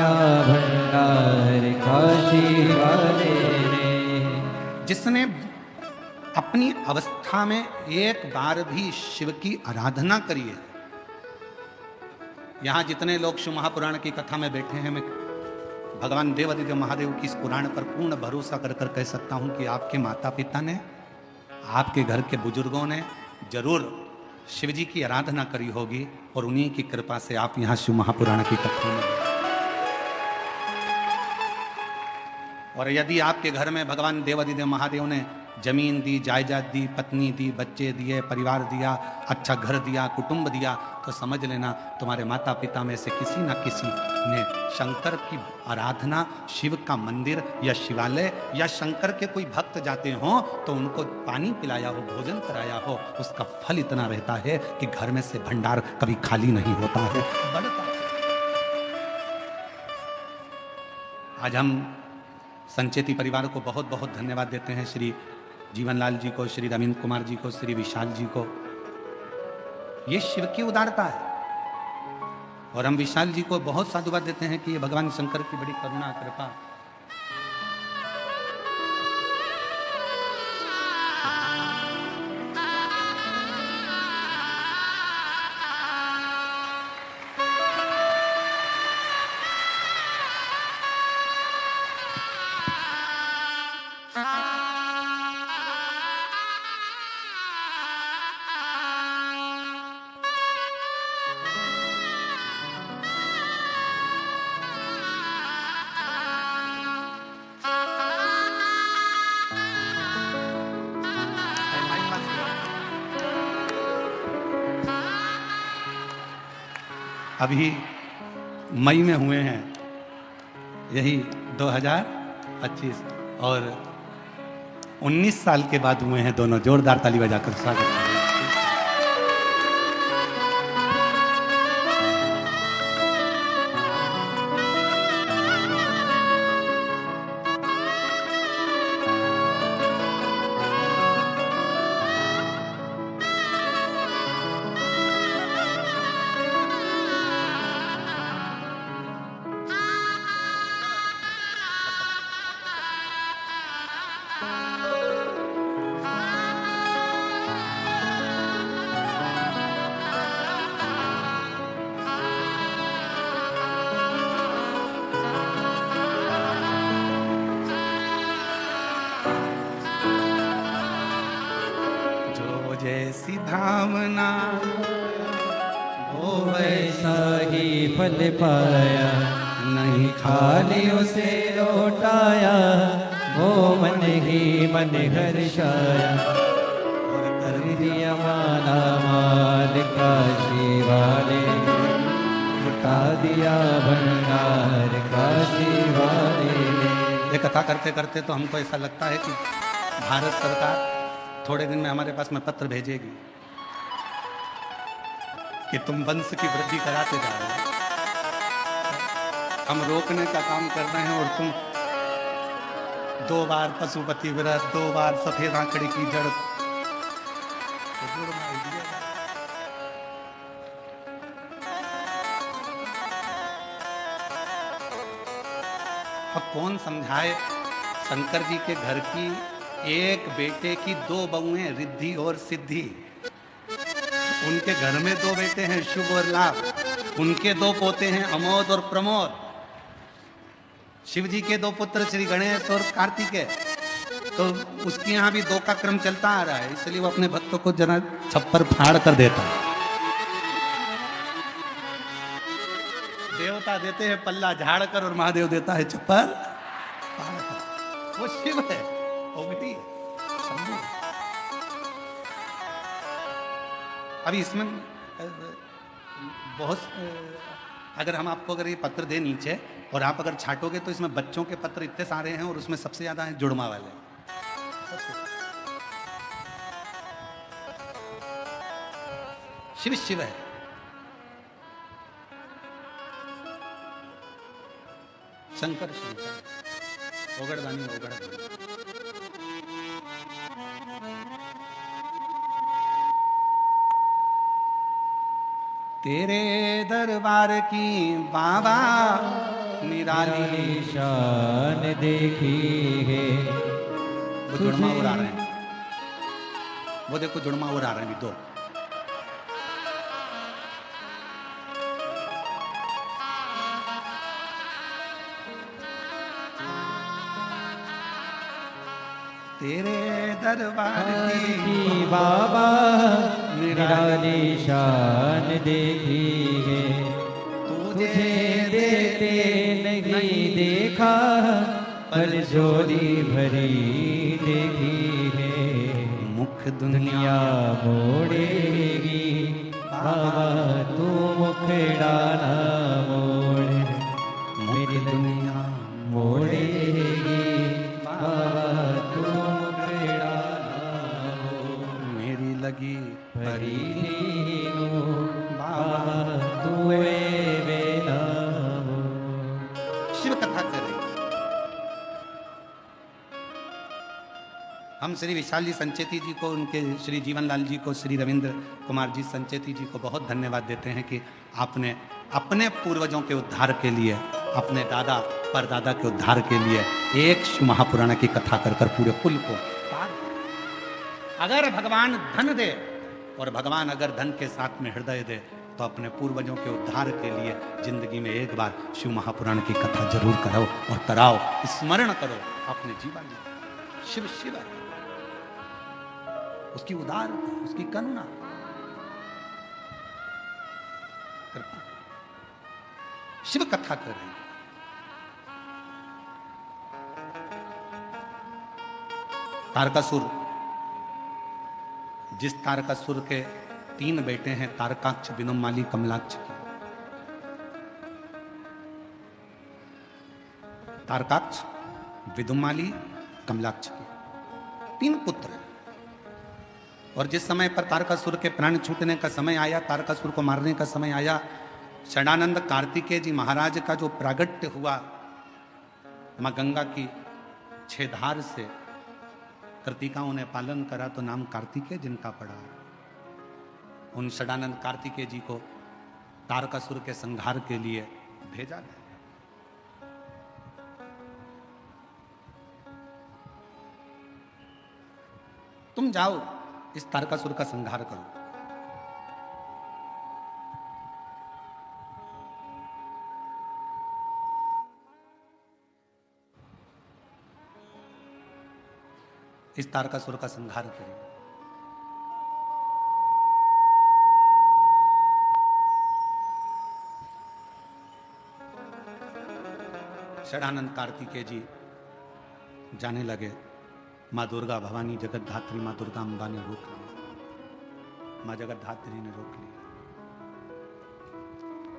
Speaker 2: भंडार काशी वाले ने।
Speaker 1: जिसने अपनी अवस्था में एक बार भी शिव की आराधना करी है। यहां जितने लोग शिव महापुराण की कथा में बैठे हैं, मैं भगवान देवादिदेव महादेव की इस पुराण पर पूर्ण भरोसा कर कर कह सकता हूं कि आपके माता पिता ने, आपके घर के बुजुर्गों ने जरूर शिव जी की आराधना करी होगी और उन्हीं की कृपा से आप यहां शिव महापुराण की कथा में। और यदि आपके घर में भगवान देवादिदेव महादेव ने जमीन दी, जायदाद दी, पत्नी दी, बच्चे दिए, परिवार दिया, अच्छा घर दिया, कुटुंब दिया, तो समझ लेना तुम्हारे माता पिता में से किसी न किसी ने शंकर की आराधना, शिव का मंदिर या शिवालय या शंकर के कोई भक्त जाते हों तो उनको पानी पिलाया हो, भोजन कराया हो, उसका फल इतना रहता है कि घर में से भंडार कभी खाली नहीं होता है, बढ़ता है। आज हम संचेती परिवार को बहुत बहुत धन्यवाद देते हैं, श्री जीवनलाल जी को, श्री रविंद्र कुमार जी को, श्री विशाल जी को। ये शिव की उदारता है। और हम विशाल जी को बहुत साधुवाद देते हैं कि ये भगवान शंकर की बड़ी करुणा कृपा। अभी मई में हुए हैं, यही 2025, और 19 साल के बाद हुए हैं दोनों। जोरदार ताली बजाकर स्वागत करें। जैसी भावना
Speaker 2: वो वैसा ही फल पाया, नहीं खाली उसे लौटाया, वो मन ही मन हर्षाया, और कर दिया माला माल काशी वाले, लुटा दिया भंडार काशी वाले।
Speaker 1: ये कथा करते करते तो हमको ऐसा लगता है कि भारत सरकार थोड़े दिन में हमारे पास में पत्र भेजेगी कि तुम वंश की वृद्धि कराते जा रहे हो, हम रोकने का काम कर रहे हैं, और तुम 2 बार पशुपति व्रत, 2 बार सफेद आंकड़े की जड़ अब कौन समझाए शंकर जी के घर की एक बेटे की 2 बहुएं रिद्धि और सिद्धि। उनके घर में 2 बेटे हैं शुभ और लाभ, उनके 2 पोते हैं अमोद और प्रमोद। शिव जी के 2 पुत्र श्री गणेश और कार्तिकेय, तो उसके यहाँ भी 2 का क्रम चलता आ रहा है, इसलिए वो अपने भक्तों को जरा छप्पर फाड़ कर देता है। देवता देते हैं पल्ला झाड़ कर और महादेव देता है छप्पर फाड़ कर। वो शिव है, ओगटी शंभू। अभी इसमें बहुत, अगर हम आपको अगर ये पत्र दे नीचे और आप अगर छाटोगे तो इसमें बच्चों के पत्र इतने सारे हैं, और उसमें सबसे ज्यादा हैं जुड़मा वाले। शिव शिव है। शंकर शंकर, ओगड़दानी ओगड़दानी। तेरे दरबार की बाबा निराली
Speaker 2: शान देखी है।
Speaker 1: वो जुड़मा उड़ा रहे हैं, वो देखो जुड़मा उड़ा रहे हैं भी दो। तेरे दरबार
Speaker 2: की बाबा निराली शान देखी है। तुझे देते नहीं देखा, पर झोली भरी देखी है।
Speaker 1: मुख
Speaker 2: दुनिया मोड़ेगी बाबा, तू मुखड़ा ना मोड़। मेरी दुनिया मोड़ेगी बाबा, तू मुखड़ा ना मोड़।
Speaker 1: मेरी लगी
Speaker 2: परी बाबा, तू बेना हो।
Speaker 1: शिव कथा कर रही। हम श्री विशाल जी संचेती जी को, उनके श्री जीवनलाल जी को, श्री रविंद्र कुमार जी संचेती जी को बहुत धन्यवाद देते हैं कि आपने अपने पूर्वजों के उद्धार के लिए, अपने दादा परदादा के उद्धार के लिए एक शिव महापुराण की कथा कर कर पूरे कुल को पार। अगर भगवान धन दे, और भगवान अगर धन के साथ में हृदय दे, तो अपने पूर्वजों के उद्धार के लिए जिंदगी में एक बार शिव महापुराण की कथा जरूर करो और कराओ, स्मरण करो अपने जीवन में। शिव शिव है, उसकी उदारता, उसकी करुणा, कृपा। शिव कथा कर रहे हैं। तारकासुर, जिस तारकासुर के 3 बेटे हैं, तारकाक्ष, विनुमाली, कमलाक्ष की। तारकाक्ष, विदुमाली, कमलाक्ष की 3 पुत्र हैं। और जिस समय पर तारकासुर के प्राण छूटने का समय आया, तारकासुर को मारने का समय आया, षडानंद कार्तिकेय जी महाराज का जो प्रागट्य हुआ, मां गंगा की 6 धार से कृतिकाओं ने पालन करा तो नाम कार्तिकेय जिनका पड़ा। उन षडानंद कार्तिकेय जी को तारकासुर के संहार के लिए भेजा गया। तुम जाओ, इस तारकासुर का संहार करो। इस तारकासुर का संहार करिए। षडानंद कार्तिकेय जी जाने लगे। माँ दुर्गा भवानी जगतधात्री माँ दुर्गा अम्बा ने रोक लिया, माँ जगतधात्री ने रोक लिया।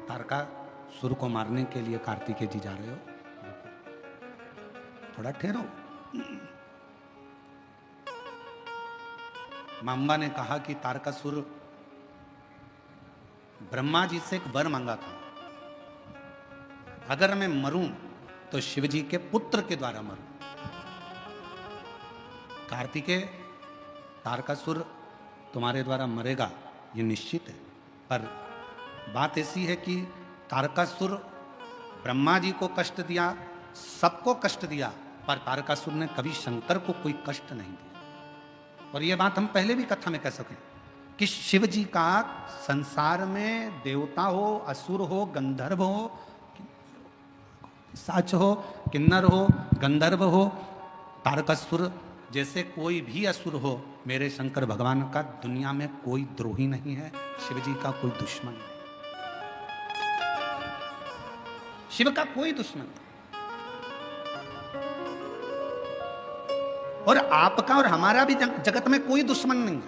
Speaker 1: तारकासुर को मारने के लिए कार्तिकेय जी जा रहे हो, थोड़ा ठहरो। माँ अम्बा ने कहा कि तारकासुर ब्रह्मा जी से एक वर मांगा था, अगर मैं मरूं तो शिवजी के पुत्र के द्वारा मरूं। कार्तिकेय, तारकासुर तुम्हारे द्वारा मरेगा ये निश्चित है, पर बात ऐसी है कि तारकासुर ब्रह्मा जी को कष्ट दिया, सबको कष्ट दिया, पर तारकासुर ने कभी शंकर को कोई कष्ट नहीं दिया। और ये बात हम पहले भी कथा में कह सकें कि शिव जी का संसार में देवता हो, असुर हो, गंधर्व हो, साच हो, किन्नर हो, गंधर्व हो, तारकासुर जैसे कोई भी असुर हो, मेरे शंकर भगवान का दुनिया में कोई द्रोही नहीं है, शिव जी का कोई दुश्मन नहीं, शिव का कोई दुश्मन नहीं। और आपका और हमारा भी जगत में कोई दुश्मन नहीं है,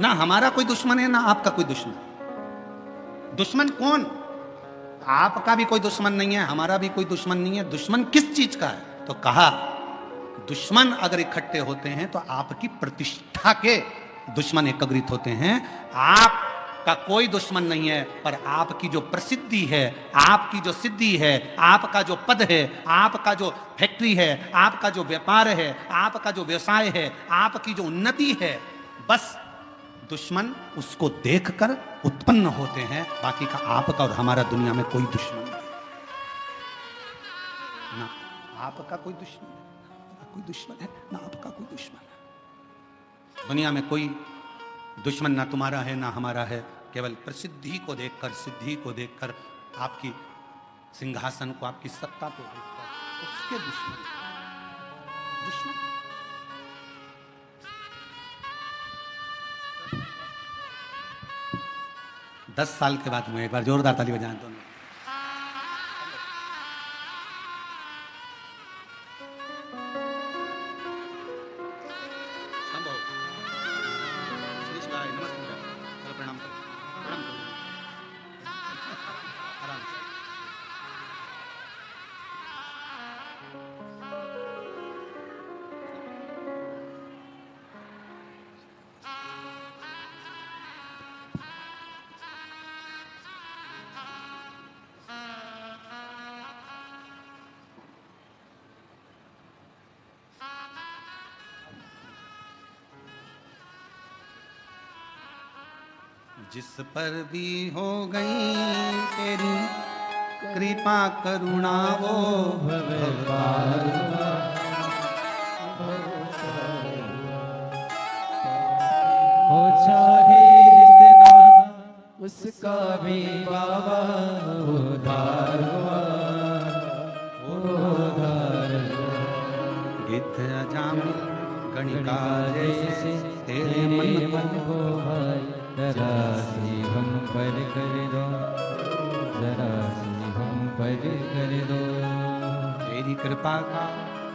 Speaker 1: ना हमारा कोई दुश्मन है, ना आपका कोई दुश्मन। दुश्मन कौन? आपका भी कोई दुश्मन नहीं है, हमारा भी कोई दुश्मन नहीं है। दुश्मन किस चीज का है? तो कहा दुश्मन अगर इकट्ठे होते हैं तो आपकी प्रतिष्ठा के दुश्मन एकत्रित होते हैं। आपका कोई दुश्मन नहीं है, पर आपकी जो प्रसिद्धि है, आपकी जो सिद्धि है, आपका जो पद है, आपका जो फैक्ट्री है, आपका जो व्यापार है, आपका जो व्यवसाय है, आपकी जो उन्नति है, बस दुश्मन उसको देखकर उत्पन्न होते हैं, बाकी का आपका और हमारा दुनिया में कोई दुश्मन नहीं, ना आपका कोई दुश्मन है, ना कोई दुश्मन है, ना आपका कोई दुश्मन है। दुनिया में कोई दुश्मन ना तुम्हारा है ना हमारा है। केवल प्रसिद्धि को देखकर, सिद्धि को देखकर, आपकी सिंहासन को, आपकी सत्ता को देखकर उसके दुश्मन। 10 साल के बाद हुए। एक बार जोरदार ताली बजाएं दोनों। प्रणाम करो, प्रणाम करो, आराम से। जिस पर भी हो गई तेरी कृपा करुणा वो भगवान,
Speaker 2: हो चाहे जितना उसका भी बाबा उधार हुआ, उधार हुआ।
Speaker 1: गिद्ध अजाम गणिका जैसे तेरे मन
Speaker 2: को भाई जरा सी हम पर कर दो, जरा सी हम पर कर दो।
Speaker 1: तेरी कृपा का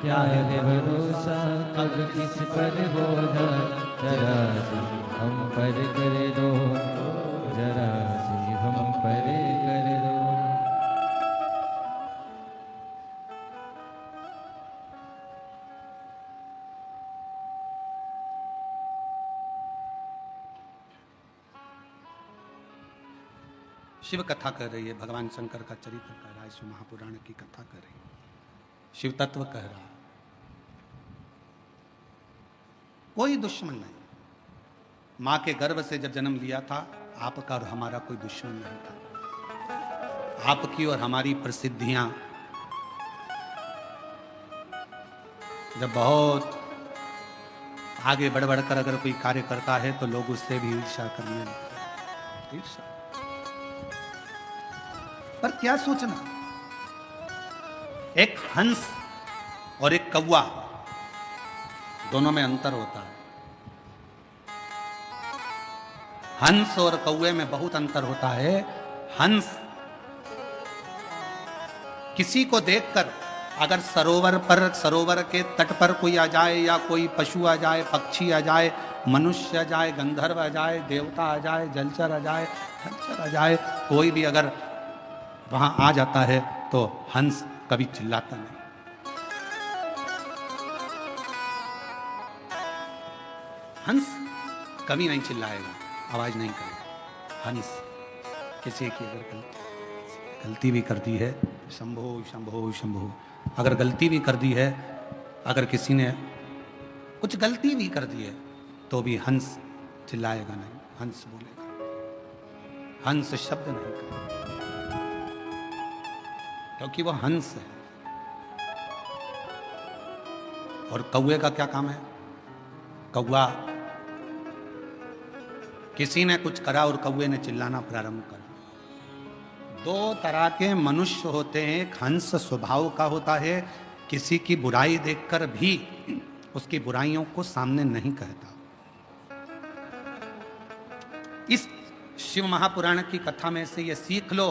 Speaker 2: क्या है भरोसा कब किस पर हो जाए, जरा सी हम पर कर दो, जरा सी हम पर कर दो।
Speaker 1: शिव कथा कर रही है, भगवान शंकर का चरित्र कर रहा है, शिव महापुराण की कथा कर रही है, शिव तत्व कह रहा है। कोई दुश्मन नहीं। मां के गर्भ से जब जन्म लिया था, आपका और हमारा कोई दुश्मन नहीं था। आपकी और हमारी प्रसिद्धियां जब बहुत आगे बढ़ बढ़कर अगर कोई कार्य करता है तो लोग उससे भी ईर्ष्या करने लगते हैं। ईर्ष्या। पर क्या सोचना, एक हंस और एक कौवा, दोनों में अंतर होता है। हंस और कौवे में बहुत अंतर होता है। हंस किसी को देखकर, अगर सरोवर के तट पर कोई आ जाए, या कोई पशु आ जाए, पक्षी आ जाए, मनुष्य आ जाए, गंधर्व आ जाए, देवता आ जाए, जलचर आ जाए, हलचर आ जाए, कोई भी अगर वहां आ जाता है तो हंस कभी चिल्लाता नहीं। हंस कभी नहीं चिल्लाएगा, आवाज नहीं करेगा। हंस किसी की अगर गलती भी करती है, शंभो शंभो शंभो, अगर गलती भी कर दी है, अगर किसी ने कुछ गलती भी कर दी है तो भी हंस चिल्लाएगा नहीं, हंस बोलेगा, हंस शब्द नहीं करेगा, क्योंकि वो हंस है। और कौवे का क्या काम है? कौवा, किसी ने कुछ करा और कौवे ने चिल्लाना प्रारंभ करा। दो तरह के मनुष्य होते हैं। एक हंस स्वभाव का होता है, किसी की बुराई देखकर भी उसकी बुराइयों को सामने नहीं कहता। इस शिव महापुराण की कथा में से ये सीख लो,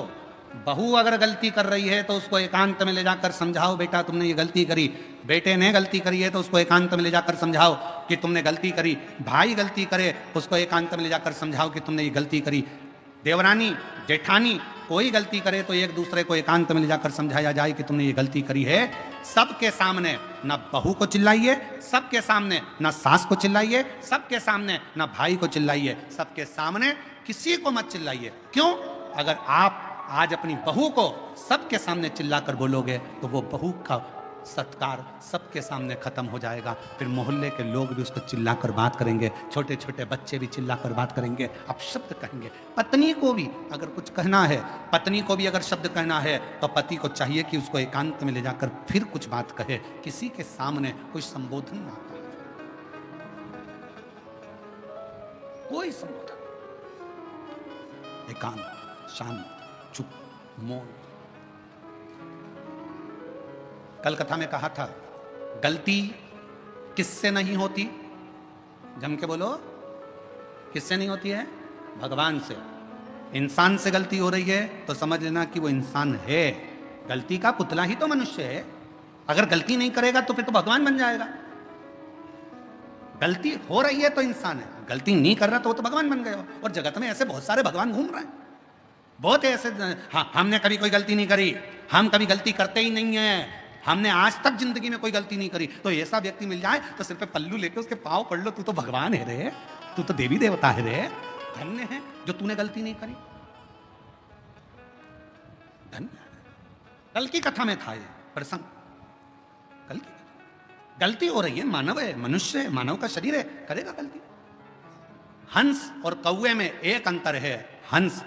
Speaker 1: बहू अगर गलती कर रही है तो उसको एकांत में ले जाकर समझाओ, बेटा तुमने ये गलती करी। बेटे ने गलती करी है तो उसको एकांत में ले जाकर समझाओ कि तुमने गलती करी। भाई गलती करे, उसको एकांत में ले जाकर समझाओ कि तुमने ये गलती करी। देवरानी, जेठानी कोई गलती करे तो एक दूसरे को एकांत में ले जाकर समझाया जाए कि तुमने ये गलती करी है। सबके सामने ना बहू को चिल्लाइए, सबके सामने ना सास को चिल्लाइए, सबके सामने ना भाई को चिल्लाइए, सबके सामने किसी को मत चिल्लाइए। क्यों? अगर आप आज अपनी बहू को सबके सामने चिल्लाकर बोलोगे तो वो बहू का सत्कार सबके सामने खत्म हो जाएगा। फिर मोहल्ले के लोग भी उसको चिल्लाकर बात करेंगे, छोटे छोटे बच्चे भी चिल्लाकर बात करेंगे, आप शब्द कहेंगे। पत्नी को भी अगर कुछ कहना है, पत्नी को भी अगर शब्द कहना है तो पति को चाहिए कि उसको एकांत में ले जाकर फिर कुछ बात कहे, किसी के सामने कोई संबोधन ना करे, कोई संबोधन, एकांत, शांत, चुप, मौन। कल कथा में कहा था, गलती किससे नहीं होती? जम के बोलो, किससे नहीं होती है? भगवान से। इंसान से गलती हो रही है तो समझ लेना कि वो इंसान है, गलती का पुतला ही तो मनुष्य है। अगर गलती नहीं करेगा तो फिर तो भगवान बन जाएगा। गलती हो रही है तो इंसान है, गलती नहीं कर रहा तो वो तो भगवान बन गया। और जगत में ऐसे बहुत सारे भगवान घूम रहे हैं, बहुत ऐसे। हाँ, हमने कभी कोई गलती नहीं करी, हम कभी गलती करते ही नहीं है, हमने आज तक जिंदगी में कोई गलती नहीं करी। तो ऐसा व्यक्ति मिल जाए तो सिर पे पल्लू लेके उसके पांव पड़ लो, तू तो भगवान है रे, तू तो देवी देवता है रे, धन्य है जो तूने गलती नहीं करी, धन्य। कल की कथा में था ये प्रसंग। कल की गलती हो रही है, मानव है, मनुष्य है, मानव का शरीर है, करेगा गलती। हंस और कौवे में एक अंतर है, हंस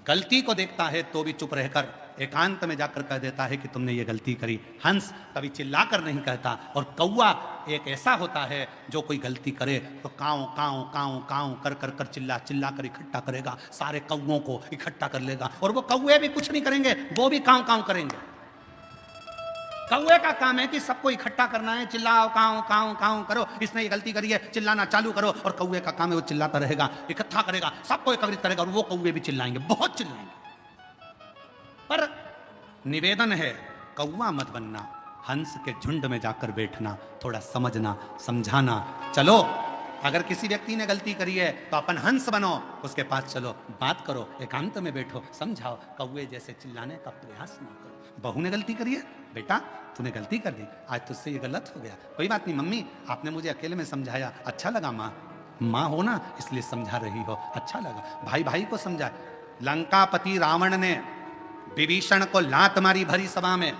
Speaker 1: गलती को देखता है तो भी चुप रहकर एकांत में जाकर कह देता है कि तुमने ये गलती करी। हंस कभी चिल्लाकर नहीं कहता, और कौवा एक ऐसा होता है जो कोई गलती करे तो काऊ काऊ काऊ काऊ कर कर कर चिल्ला चिल्ला कर इकट्ठा करेगा, सारे कौवों को इकट्ठा कर लेगा। और वो कौवे भी कुछ नहीं करेंगे, वो भी काऊ काऊ करेंगे। कौवे का काम है कि सबको इकट्ठा करना है, चिल्लाओ काऊ काऊ काऊ करो, इसने ये गलती करी है, चिल्लाना चालू करो। और कौवे का काम है वो चिल्लाता रहेगा, इकट्ठा करेगा, सबको एकत्रित करेगा, और वो कौवे भी चिल्लाएंगे, बहुत चिल्लाएंगे। पर निवेदन है, कौवा मत बनना, हंस के झुंड में जाकर बैठना, थोड़ा समझना समझाना। चलो, अगर किसी व्यक्ति ने गलती करी है तो अपन हंस बनो, उसके पास चलो, बात करो, एकांत में बैठो, समझाओ। कौवे जैसे चिल्लाने का प्रयास ना करो। बहू ने गलती करी है, बेटा तूने गलती कर दी, आज तुझसे ये गलत हो गया, कोई बात नहीं मम्मी, आपने मुझे अकेले में समझाया, अच्छा लगा। माँ हो ना, इसलिए समझा रही हो, अच्छा लगा। भाई भाई को समझा। लंकापति रावण ने विभीषण को लात मारी भरी सभा में,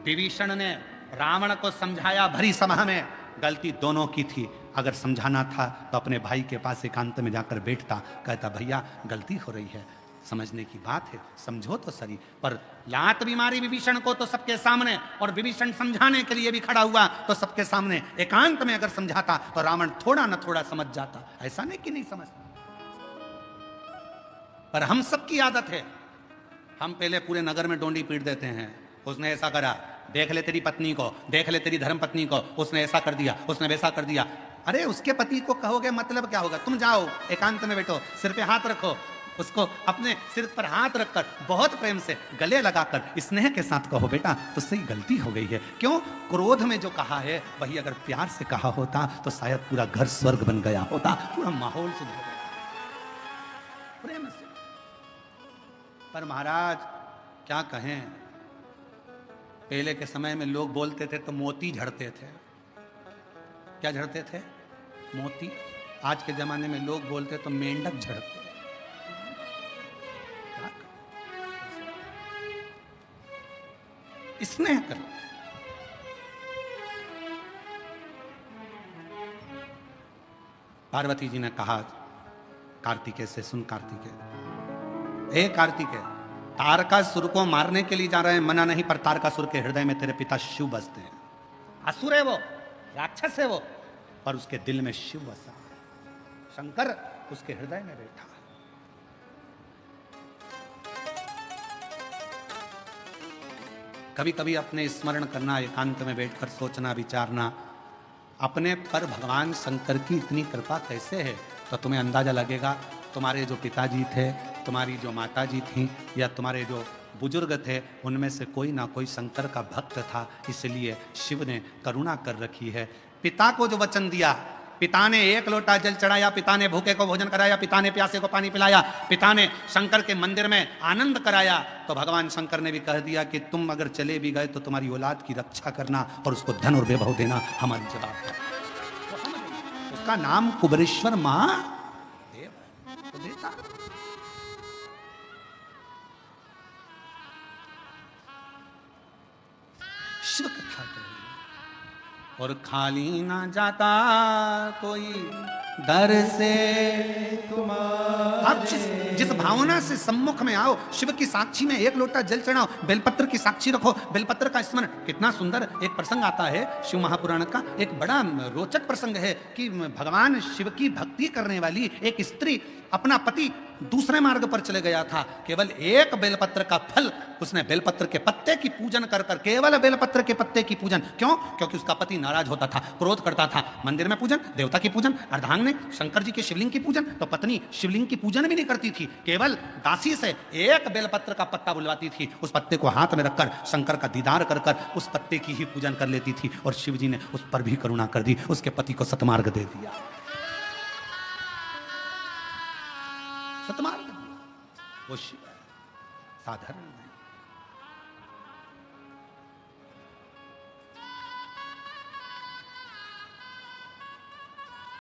Speaker 1: विभीषण ने रावण को समझाया भरी सभा में, गलती दोनों की थी। अगर समझाना था तो अपने भाई के पास एकांत में जाकर बैठता, कहता भैया गलती हो रही है, समझने की बात है, समझो तो सही। पर लात भी मारी विभीषण को तो सबके सामने, और विभीषण समझाने के लिए भी खड़ा हुआ तो सबके सामने। एकांत में अगर समझाता तो रावण थोड़ा न थोड़ा समझ जाता, ऐसा नहीं कि नहीं समझता। पर हम सबकी आदत है, हम पहले पूरे नगर में डोंडी पीट देते हैं, उसने ऐसा करा, देख ले तेरी पत्नी को, देख ले तेरी धर्म पत्नी को, उसने ऐसा कर दिया, उसने वैसा कर दिया। अरे उसके पति को कहोगे मतलब क्या होगा? तुम जाओ एकांत में बैठो, सिर पे हाथ रखो, उसको अपने सिर पर हाथ रखकर बहुत प्रेम से गले लगाकर स्नेह के साथ कहो, बेटा तुझसे गलती हो गई है। क्यों? क्रोध में जो कहा है वही अगर प्यार से कहा होता तो शायद पूरा घर स्वर्ग बन गया होता, पूरा माहौल सुधर गया प्रेम से। पर महाराज क्या कहें, पहले के समय में लोग बोलते थे तो मोती झड़ते थे। क्या झड़ते थे? मोती। आज के जमाने में लोग बोलते तो मेंढक झड़ते। स्नेह करो। पार्वती जी ने कहा कार्तिकेय से, सुन कार्तिकेय, हे कार्तिकेय, तारकासुर को मारने के लिए जा रहे हैं, मना नहीं, पर तारकासुर के हृदय में तेरे पिता शिव बसते हैं। असुर है वो, राक्षस है वो, पर उसके दिल में शिव बसा, शंकर उसके हृदय में बैठा। कभी कभी अपने स्मरण करना, एकांत में बैठकर सोचना विचारना, अपने पर भगवान शंकर की इतनी कृपा कैसे है, तो तुम्हें अंदाजा लगेगा। तुम्हारे जो पिताजी थे, तुम्हारी जो माताजी थी, या तुम्हारे जो बुजुर्ग थे, उनमें से कोई ना कोई शंकर का भक्त था, इसलिए शिव ने करुणा कर रखी है। पिता को जो वचन दिया, पिता ने एक लोटा जल चढ़ाया, पिता ने भूखे को भोजन कराया, पिता ने प्यासे को पानी पिलाया, पिता ने शंकर के मंदिर में आनंद कराया, तो भगवान शंकर ने भी कह दिया कि तुम अगर चले भी गए तो तुम्हारी औलाद की रक्षा करना और उसको धन और वैभव देना हमारी जवाबदारी। तो उसका नाम कुबेरेश्वर महादेव तो देता। शिव कथा और खाली ना जाता कोई दर से आप जिस भावना से सम्मुख में आओ, शिव की साक्षी में एक लोटा जल चढ़ाओ, बेलपत्र की साक्षी रखो, बेलपत्र का स्मरण। कितना सुंदर एक प्रसंग आता है शिव महापुराण का, एक बड़ा रोचक प्रसंग है कि भगवान शिव की भक्ति करने वाली एक स्त्री अपना पति दूसरे मार्ग पर चले गया था, केवल एक बेलपत्र का फल उसने बेलपत्र के पत्ते की पूजन कर कर, केवल बेलपत्र के पत्ते की पूजन। क्यों? क्योंकि उसका पति नाराज होता था, क्रोध करता था। मंदिर में पूजन, देवता की पूजन, अर्धांगिनी शंकर जी के शिवलिंग की पूजन, तो पत्नी शिवलिंग की पूजन भी नहीं करती थी, केवल दासी से एक बेलपत्र का पत्ता बुलवाती थी, उस पत्ते को हाथ में रखकर शंकर का दीदार कर कर उस पत्ते की ही पूजन कर लेती थी। और शिव जी ने उस पर भी करुणा कर दी, उसके पति को सतमार्ग दे दिया, सतमार्ग। वो शिव साधारण